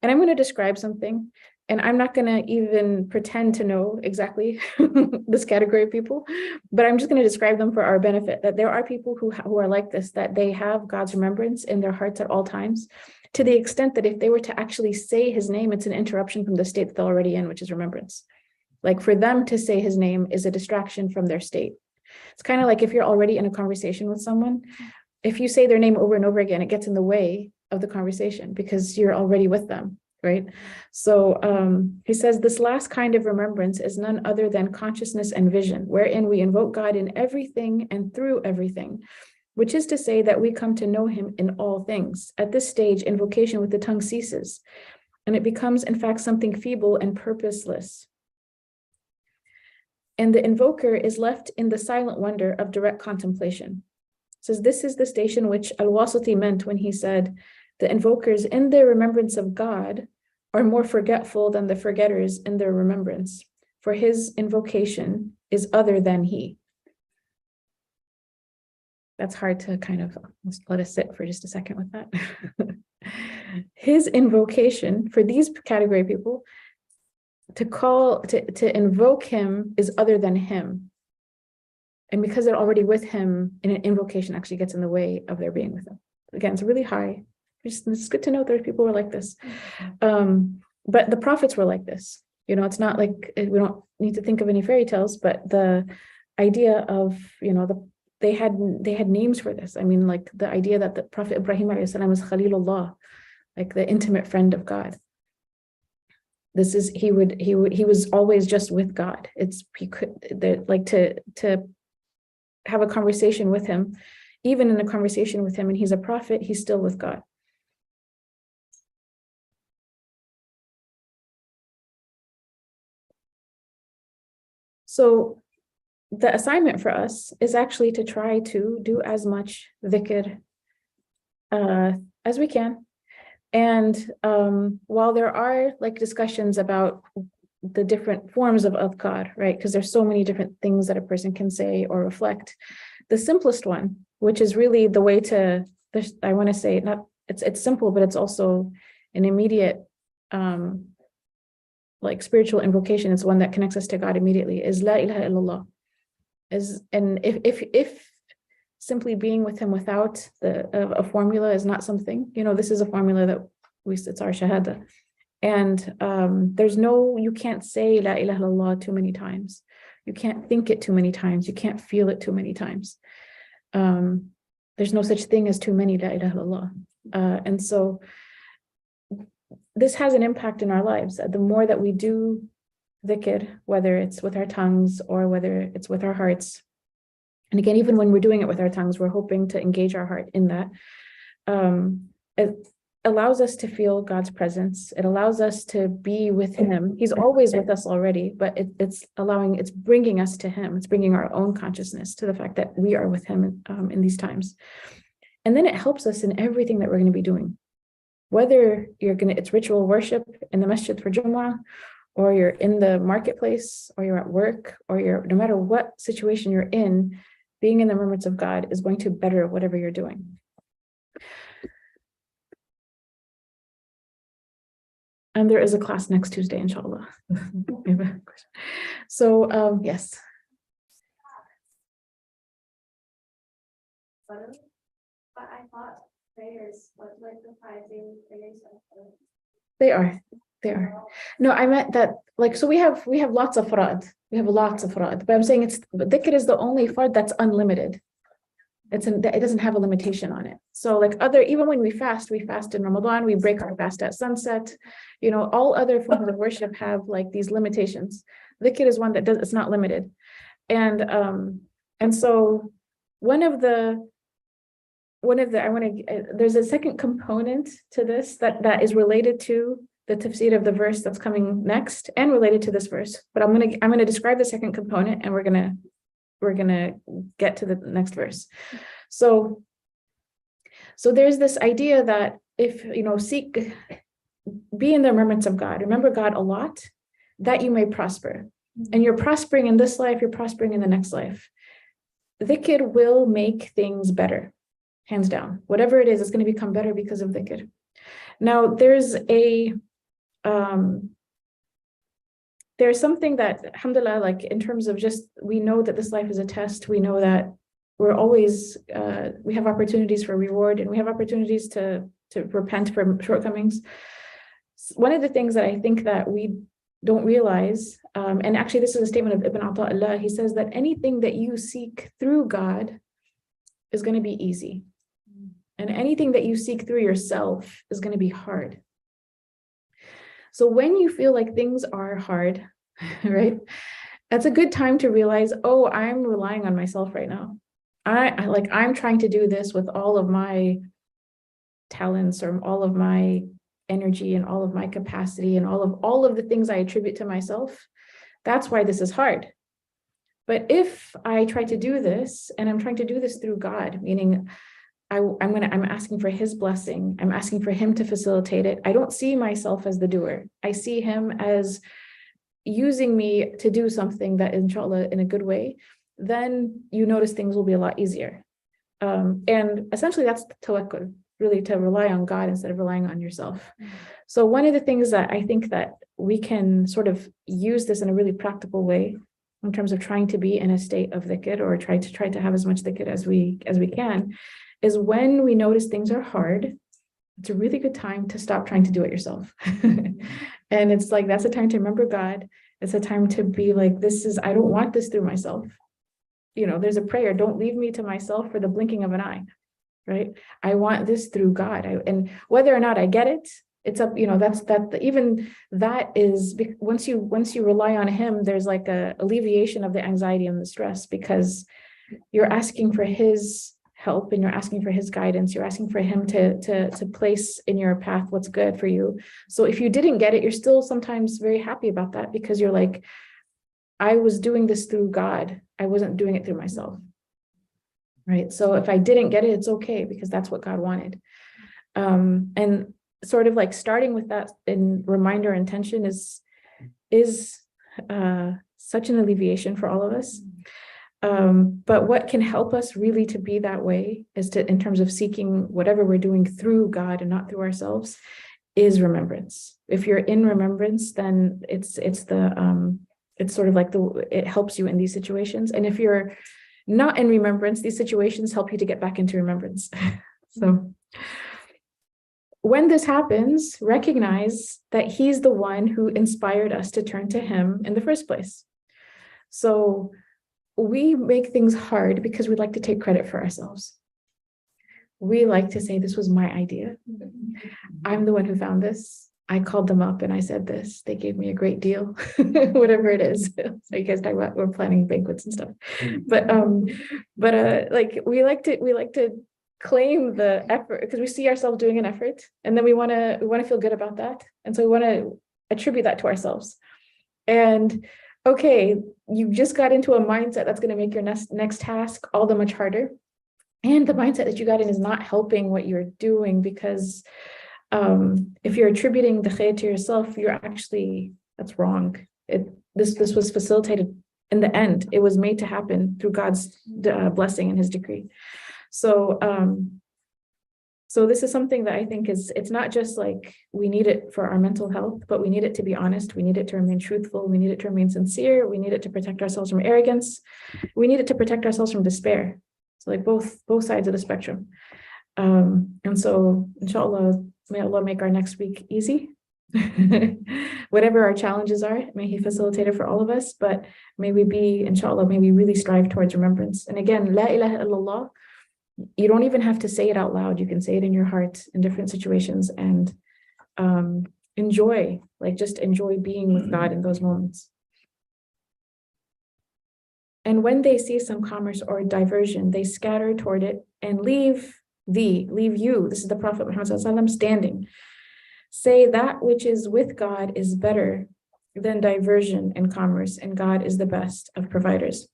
And I'm going to describe something, and I'm not going to even pretend to know exactly this category of people, but I'm just going to describe them for our benefit, that there are people who are like this, that they have God's remembrance in their hearts at all times, to the extent that if they were to actually say his name, it's an interruption from the state that they're already in, which is remembrance. Like for them to say his name is a distraction from their state. It's kind of like if you're already in a conversation with someone, if you say their name over and over again, it gets in the way of the conversation because you're already with them, right? So he says this last kind of remembrance is none other than consciousness and vision, wherein we invoke God in everything and through everything, which is to say that we come to know him in all things. At this stage, invocation with the tongue ceases, and it becomes, in fact, something feeble and purposeless. And the invoker is left in the silent wonder of direct contemplation. It says this is the station which Al-Wasiti meant when he said, the invokers in their remembrance of God are more forgetful than the forgetters in their remembrance, for his invocation is other than he. That's hard to kind of let us sit for just a second with that. His invocation for these category of people, to invoke him is other than him. And because they're already with him, an invocation actually gets in the way of their being with him. Again, it's really high. It's good to know there are people who are like this. But the prophets were like this. You know, it's not like we don't need to think of any fairy tales, but the idea of, you know, they had names for this. I mean, like the idea that the Prophet Ibrahim alayhi salam is Khalilullah, like the intimate friend of God. This is he was always just with God. To have a conversation with him, even in a conversation with him, and he's a prophet, he's still with God. So the assignment for us is actually to try to do as much dhikr as we can. And while there are like discussions about the different forms of adhkar, right? Because there's so many different things that a person can say or reflect. The simplest one, which is really the way to, I want to say, it's simple, but it's also an immediate like spiritual invocation. It's one that connects us to God immediately, is La ilaha illallah. And if simply being with him without a formula is not something, you know, this is a formula that it's our shahada. And you can't say La ilaha illallah too many times. You can't think it too many times. You can't feel it too many times. There's no such thing as too many La ilaha illallah. And so this has an impact in our lives. The more that we do dhikr, whether it's with our tongues or whether it's with our hearts, and again, even when we're doing it with our tongues, we're hoping to engage our heart in that. It allows us to feel God's presence. It allows us to be with him. He's always with us already, but it's bringing us to him. It's bringing our own consciousness to the fact that we are with him in these times. And then it helps us in everything that we're going to be doing. Whether it's ritual worship in the masjid for Jumu'ah, or you're in the marketplace, or you're at work, or no matter what situation you're in, being in the remembrance of God is going to better whatever you're doing. And there is a class next Tuesday, inshallah. So, yes. But I thought prayers, like the 5 daily prayers. They are. No, I meant that, like, so we have lots of farad. We have lots of farad, but I'm saying dhikr is the only fard that's unlimited. It doesn't have a limitation on it. So like even when we fast in Ramadan, we break our fast at sunset. You know, all other forms of worship have like these limitations. Dhikr is one that it's not limited. And so there's a second component to this that is related to the tafsir of the verse that's coming next and related to this verse. But I'm gonna describe the second component, and we're gonna get to the next verse. So there's this idea that if be in the remembrance of God, remember God a lot, that you may prosper. and you're prospering in this life, you're prospering in the next life. Dhikr will make things better, hands down. Whatever it is, it's going to become better because of dhikr. Now, there's something that, alhamdulillah, like in terms of just, we know that this life is a test. We know that we're always, we have opportunities for reward, and we have opportunities to repent for shortcomings. One of the things that I think that we don't realize, and actually this is a statement of Ibn Ata'illah, he says that anything that you seek through God is going to be easy. And anything that you seek through yourself is going to be hard. So when you feel like things are hard, right, that's a good time to realize, oh, I'm relying on myself right now. I'm trying to do this with all of my talents, or all of my energy, and all of my capacity, and all of the things I attribute to myself. That's why this is hard. But if I try to do this, and I'm trying to do this through God, meaning I'm asking for his blessing, I'm asking for him to facilitate it. I don't see myself as the doer. I see him as using me to do something that, inshallah, in a good way. Then you notice things will be a lot easier. And essentially that's tawakkul, really, to rely on God instead of relying on yourself. So one of the things that I think that we can sort of use this in a really practical way, in terms of trying to be in a state of dhikr, or try to have as much dhikr as we can, is when we notice things are hard, it's a really good time to stop trying to do it yourself. And it's like, that's a time to remember God. It's a time to be like, I don't want this through myself. There's a prayer, don't leave me to myself for the blinking of an eye, right? I want this through God. And whether or not I get it, it's up, even that is, once you rely on him, there's like a alleviation of the anxiety and the stress, because you're asking for his help, and you're asking for his guidance. You're asking for him to place in your path what's good for you. So if you didn't get it, you're still sometimes very happy about that, because you're like, I was doing this through God. I wasn't doing it through myself. Right. So if I didn't get it, it's okay, because that's what God wanted. And sort of like starting with that in reminder intention is such an alleviation for all of us. But what can help us really to be that way is in terms of seeking whatever we're doing through God and not through ourselves, is remembrance. If you're in remembrance, then it's sort of like it helps you in these situations. And if you're not in remembrance, these situations help you to get back into remembrance. So when this happens, recognize that he's the one who inspired us to turn to him in the first place. So we make things hard because we like to take credit for ourselves. We like to say, this was my idea. I'm the one who found this. I called them up and I said this. They gave me a great deal, whatever it is. So you guys talk about, we're planning banquets and stuff. But like we like to claim the effort, because we see ourselves doing an effort, and then we want to feel good about that, and so we want to attribute that to ourselves. And okay, you just got into a mindset that's going to make your next task all the much harder, and the mindset that you got in is not helping what you're doing, because if you're attributing the khair to yourself, that's wrong. This was facilitated in the end. It was made to happen through God's blessing and his decree. So this is something that I think it's not just like we need it for our mental health, but we need it to be honest. We need it to remain truthful. We need it to remain sincere. We need it to protect ourselves from arrogance. We need it to protect ourselves from despair. So like both sides of the spectrum. And so inshallah, may Allah make our next week easy. Whatever our challenges are, may he facilitate it for all of us, but may we really strive towards remembrance. And again, la ilaha illallah, you don't even have to say it out loud. You can say it in your heart in different situations, and enjoy being with God in those moments. And when they see some commerce or diversion, they scatter toward it and leave you. This is the Prophet Muhammad ﷺ standing. Say that which is with God is better than diversion and commerce, and God is the best of providers.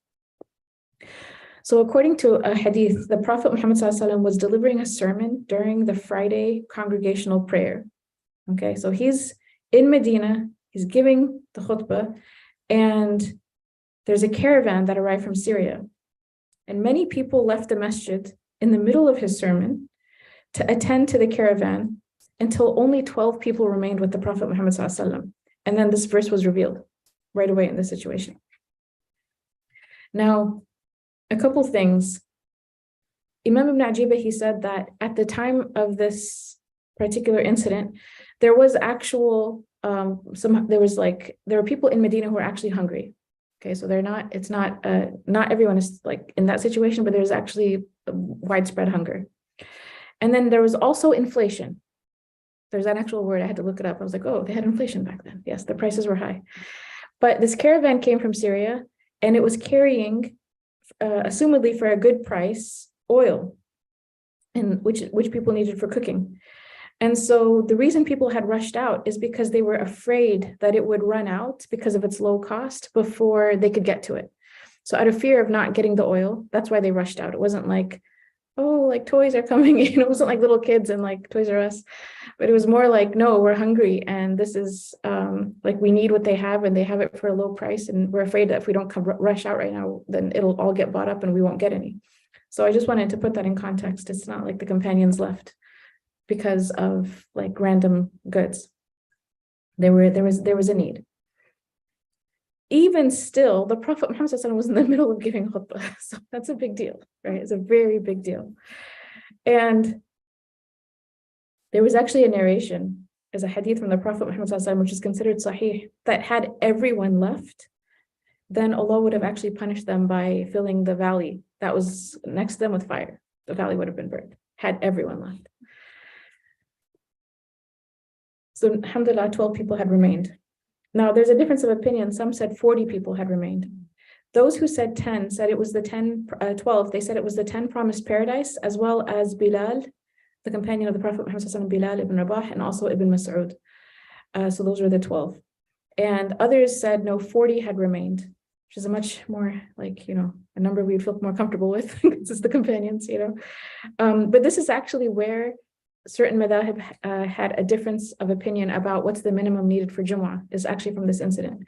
So according to a hadith, the Prophet Muhammad ﷺ was delivering a sermon during the Friday congregational prayer. Okay, so he's in Medina, he's giving the khutbah, And there's a caravan that arrived from Syria. And many people left the masjid in the middle of his sermon to attend to the caravan until only 12 people remained with the Prophet Muhammad ﷺ. And then this verse was revealed right away in this situation. Now, a couple things. Imam Ibn Ajibah, he said that at the time of this particular incident, there was actual, there were people in Medina who were actually hungry. Okay, so not everyone is like in that situation, but there's actually widespread hunger. And then there was also inflation. There's an actual word, I had to look it up. I was like, oh, they had inflation back then. Yes, the prices were high. But this caravan came from Syria, and it was carrying, assumedly for a good price, oil, and which people needed for cooking. And so the reason people had rushed out is because they were afraid that it would run out because of its low cost before they could get to it. So out of fear of not getting the oil, that's why they rushed out. It wasn't like, oh, like toys are coming in. It wasn't like little kids and like Toys R Us, but it was more like, no, we're hungry, and this is like we need what they have, and they have it for a low price, and we're afraid that if we don't rush out right now, then it'll all get bought up and we won't get any. So I just wanted to put that in context. It's not like the companions left because of like random goods. There was a need. Even still, the Prophet Muhammad was in the middle of giving khutbah. So that's a big deal, right? It's a very big deal. And there was actually a narration, as a hadith from the Prophet Muhammad, which is considered sahih, that had everyone left, then Allah would have actually punished them by filling the valley that was next to them with fire. The valley would have been burned, had everyone left. So alhamdulillah, 12 people had remained. Now there's a difference of opinion. Some said 40 people had remained. Those who said 10 said it was the 12. They said it was the 10 promised paradise, as well as Bilal, the companion of the Prophet Muhammad, Bilal ibn Rabah, and also Ibn Mas'ud. So those were the 12. And others said no, 40 had remained, which is a much more like, a number we'd feel more comfortable with because it's the companions, But this is actually where certain madhahib had a difference of opinion about what's the minimum needed for Jumu'ah, is actually from this incident.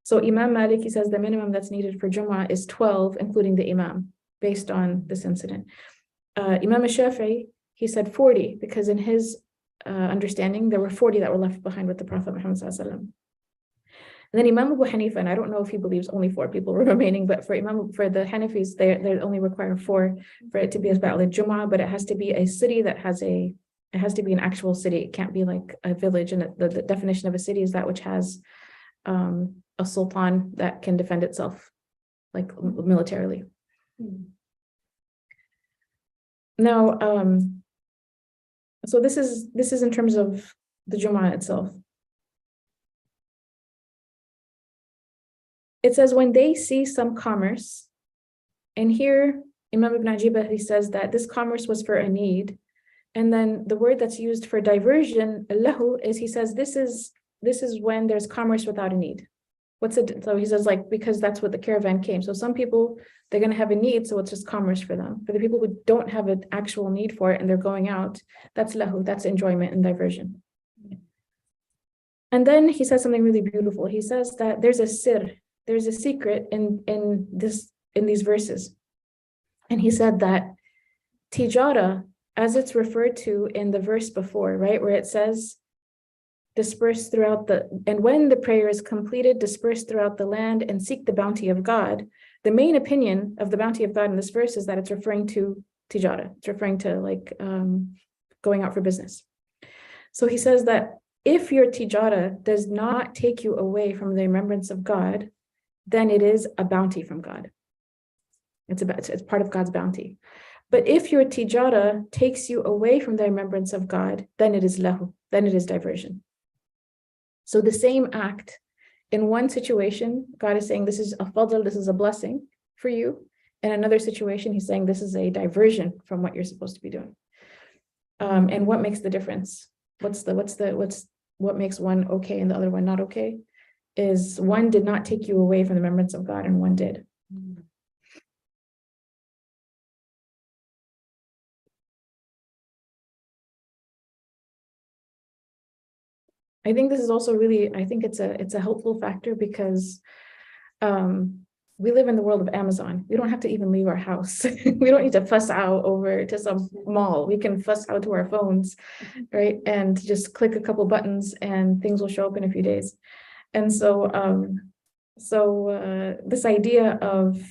So Imam Malik, he says the minimum that's needed for Jumu'ah is 12, including the Imam, based on this incident. Imam Shafi'i, he said 40, because in his understanding, there were 40 that were left behind with the Prophet Muhammad ﷺ. And then Imam Abu Hanifa, and I don't know if he believes only 4 people were remaining, but for the Hanafis, they only require 4 for it to be as valid Jumu'ah, but it has to be a city that has it has to be an actual city. It can't be like a village. And the definition of a city is that which has a sultan that can defend itself, like militarily. Now, so this is in terms of the Jumu'ah itself. It says when they see some commerce, and here Imam Ibn Ajibah, he says that this commerce was for a need. And then the word that's used for diversion, lahu, is he says this is when there's commerce without a need. So he says, like, because that's what the caravan came. So some people, they're going to have a need, so it's just commerce for them. For the people who don't have an actual need for it and they're going out, that's lahu, that's enjoyment and diversion. And then he says something really beautiful. He says that there's a sir, there's a secret in these verses. And he said that tijara, as it's referred to in the verse before, right, where it says, disperse throughout and when the prayer is completed, disperse throughout the land and seek the bounty of God. The main opinion of the bounty of God in this verse is that it's referring to tijara. It's referring to like going out for business. So he says that if your tijara does not take you away from the remembrance of God, then it is a bounty from God. It's part of God's bounty. But if your tijara takes you away from the remembrance of God, then it is lahu, then it is diversion. So the same act, in one situation, God is saying this is a fadl, this is a blessing for you. In another situation, he's saying this is a diversion from what you're supposed to be doing. And what makes the difference? What makes one okay and the other one not okay? Is one did not take you away from the remembrance of God and one did. I think this is also really, I think it's a helpful factor because we live in the world of Amazon. We don't have to even leave our house. We don't need to fuss out over to some mall. We can fuss out to our phones, right? And just click a couple buttons and things will show up in a few days. And so, this idea of,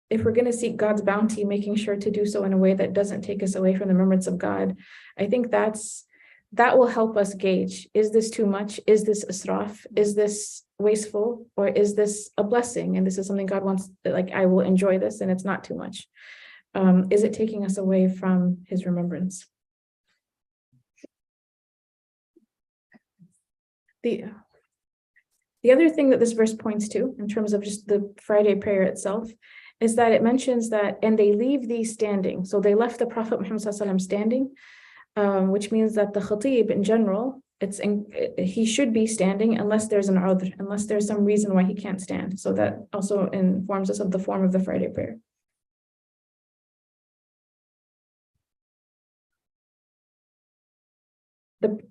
if we're going to seek God's bounty, making sure to do so in a way that doesn't take us away from the remembrance of God, I think that will help us gauge, is this too much? Is this israf? Is this wasteful? Or is this a blessing? And this is something God wants, like, I will enjoy this and it's not too much. Is it taking us away from his remembrance? The other thing that this verse points to, in terms of just the Friday prayer itself, is that it mentions that, and they leave these standing. So they left the Prophet Muhammad ﷺ standing, which means that the khatib in general, he should be standing unless there's an udhr, unless there's some reason why he can't stand. So that also informs us of the form of the Friday prayer.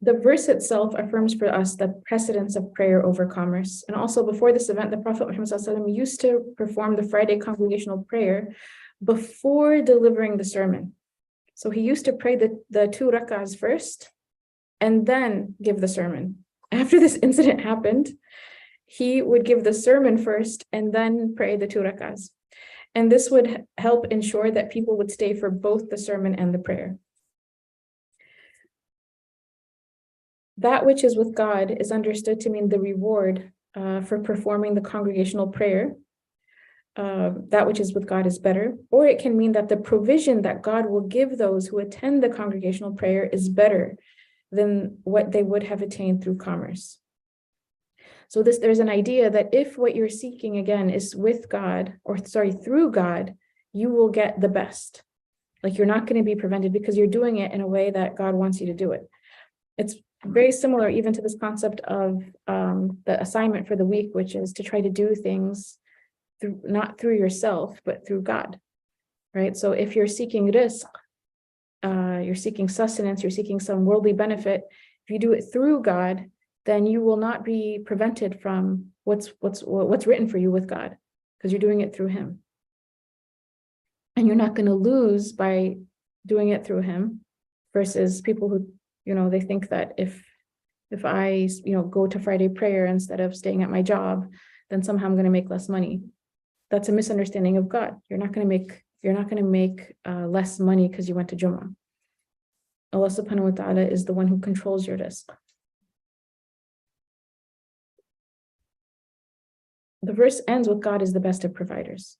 The verse itself affirms for us the precedence of prayer over commerce. And also before this event, the Prophet Muhammad ﷺ used to perform the Friday congregational prayer before delivering the sermon. So he used to pray the 2 rak'ahs first and then give the sermon. After this incident happened, he would give the sermon first and then pray the 2 rak'ahs. And this would help ensure that people would stay for both the sermon and the prayer. That which is with God is understood to mean the reward for performing the congregational prayer. That which is with God is better. Or it can mean that the provision that God will give those who attend the congregational prayer is better than what they would have attained through commerce. So there's an idea that if what you're seeking, again, is with God, through God, you will get the best. Like, you're not going to be prevented because you're doing it in a way that God wants you to do it. It's very similar even to this concept of the assignment for the week, which is to try to do things not through yourself, but through God, right? So if you're seeking rizq, you're seeking sustenance, you're seeking some worldly benefit, if you do it through God, then you will not be prevented from what's written for you with God, because you're doing it through him. And you're not going to lose by doing it through him, versus people who, they think that if I, go to Friday prayer instead of staying at my job, then somehow I'm going to make less money. That's a misunderstanding of God. You're not going to make less money because you went to Jumu'ah. Allah subhanahu wa ta'ala is the one who controls your rizq. The verse ends with, God is the best of providers.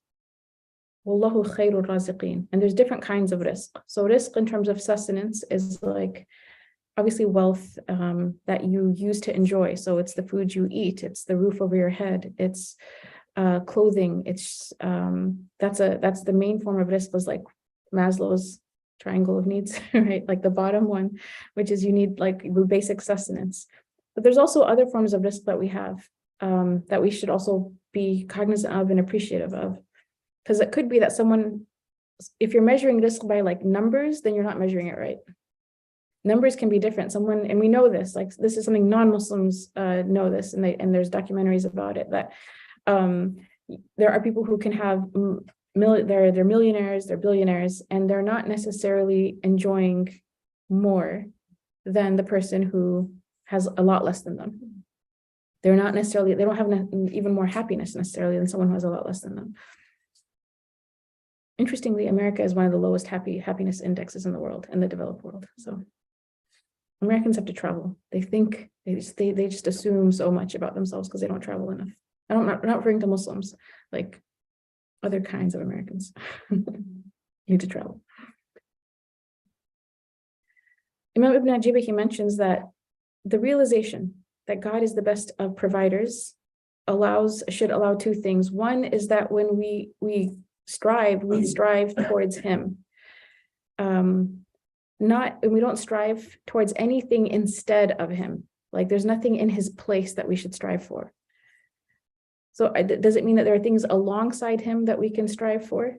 Wallahu khairul raziqeen. And there's different kinds of rizq. So rizq in terms of sustenance is like, obviously, wealth that you use to enjoy. So it's the food you eat, it's the roof over your head, it's clothing. It's that's the main form of rizq, is like Maslow's triangle of needs, right? Like the bottom one, which is you need like basic sustenance. But there's also other forms of rizq that we have that we should also be cognizant of and appreciative of, because it could be that someone, if you're measuring rizq by like numbers, then you're not measuring it right. Numbers can be different. And we know this, like this is something non-Muslims know this, and there's documentaries about it, that there are people who can have, they're millionaires, they're billionaires, and they're not necessarily enjoying more than the person who has a lot less than them. They don't have even more happiness necessarily than someone who has a lot less than them. Interestingly, America is one of the lowest happiness indexes in the world, in the developed world. So Americans have to travel. They just assume so much about themselves because they don't travel enough. I'm not referring to Muslims, like other kinds of Americans. Need to travel. Imam Ibn Ajibah, he mentions that the realization that God is the best of providers should allow two things. One is that when we strive towards him. We don't strive towards anything instead of him. Like there's nothing in his place that we should strive for. So does it mean that there are things alongside him that we can strive for?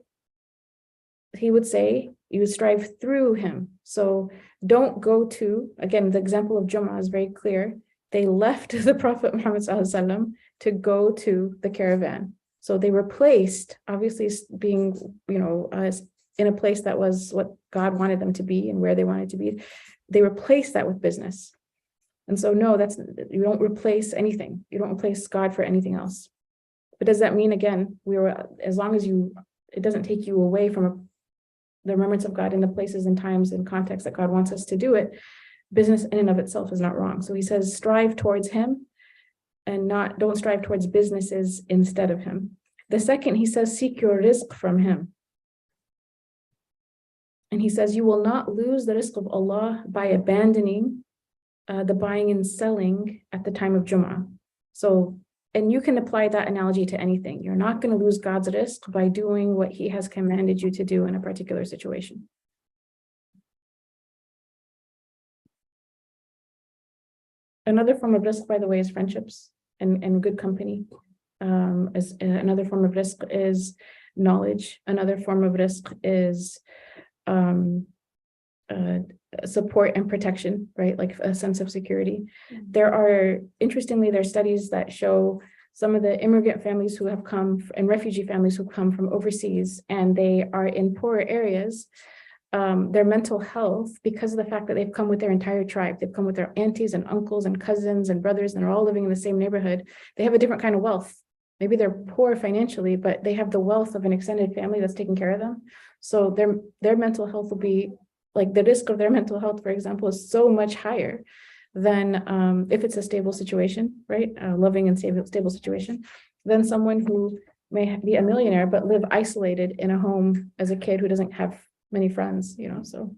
He would say you strive through him. So don't go to, again, the example of Jumu'ah is very clear. They left the Prophet Muhammad ﷺ to go to the caravan. So they replaced, obviously being, in a place that was what God wanted them to be and where they wanted to be. They replaced that with business. And so, no, you don't replace anything. You don't replace God for anything else. But does that mean, again, as long as it doesn't take you away from the remembrance of God in the places and times and contexts that God wants us to do it, business in and of itself is not wrong. So he says, strive towards him and don't strive towards businesses instead of him. The second, he says, seek your rizq from him. And he says, you will not lose the rizq of Allah by abandoning the buying and selling at the time of Jumu'ah. So, and you can apply that analogy to anything. You're not going to lose God's rizq by doing what he has commanded you to do in a particular situation. Another form of rizq, by the way, is friendships and good company. As another form of rizq is knowledge. Another form of rizq is support and protection, right? Like a sense of security. Interestingly, there are studies that show some of the immigrant families who have come and refugee families who come from overseas and they are in poorer areas, their mental health, because of the fact that they've come with their entire tribe, they've come with their aunties and uncles and cousins and brothers, and they're all living in the same neighborhood, they have a different kind of wealth. Maybe they're poor financially, but they have the wealth of an extended family that's taking care of them. So their mental health will be, like the risk of their mental health, for example, is so much higher than if it's a stable situation, right? A loving and stable situation, than someone who may be a millionaire, but live isolated in a home as a kid who doesn't have many friends, so.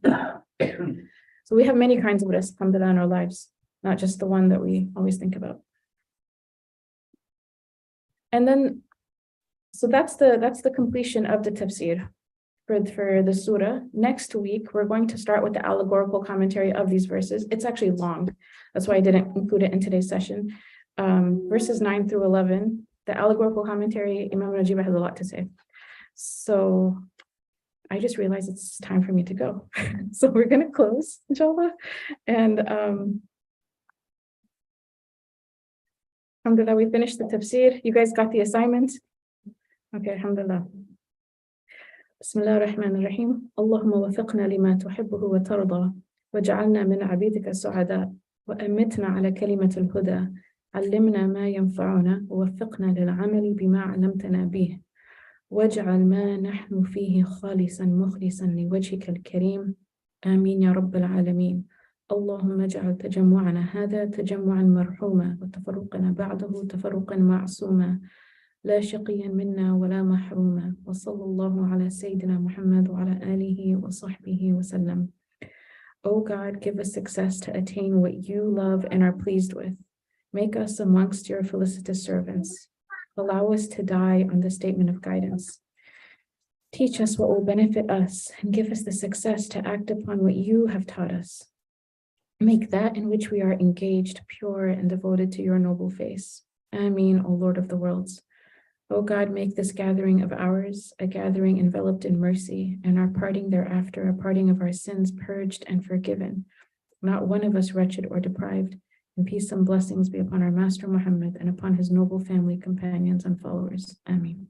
So we have many kinds of risks come to that in our lives, not just the one that we always think about. And then, so that's the completion of the tafsir for the surah. Next week, we're going to start with the allegorical commentary of these verses. It's actually long. That's why I didn't include it in today's session. Verses 9 through 11, the allegorical commentary, Imam Najib has a lot to say. So I just realized it's time for me to go. So we're going to close, inshallah. And alhamdulillah, we finished the tafsir. You guys got the assignment? Okay, alhamdulillah. بسم الله الرحمن الرحيم اللهم وفقنا لما تحبه وترضى وجعلنا من عبيدك السعداء وأمتنا على كلمة الهدى علمنا ما ينفعنا ووفقنا للعمل بما علمتنا به واجعل ما نحن فيه خالصا مخلصا لوجهك الكريم آمين يا رب العالمين اللهم اجعل تجمعنا هذا تجمعا مرحوما وتفرقنا بعده تفرقا معصوما لا شقيا منا ولا محروما وصلى الله على سيدنا محمد وعلى آله وصحبه وسلم. O God, give us success to attain what you love and are pleased with. Make us amongst your felicitous servants. Allow us to die on the statement of guidance. Teach us what will benefit us and give us the success to act upon what you have taught us. Make that in which we are engaged pure and devoted to your noble face. Ameen, O Lord of the worlds. O God, make this gathering of ours a gathering enveloped in mercy, and our parting thereafter a parting of our sins purged and forgiven. Not one of us wretched or deprived, and peace and blessings be upon our Master Muhammad and upon his noble family, companions, and followers. Ameen.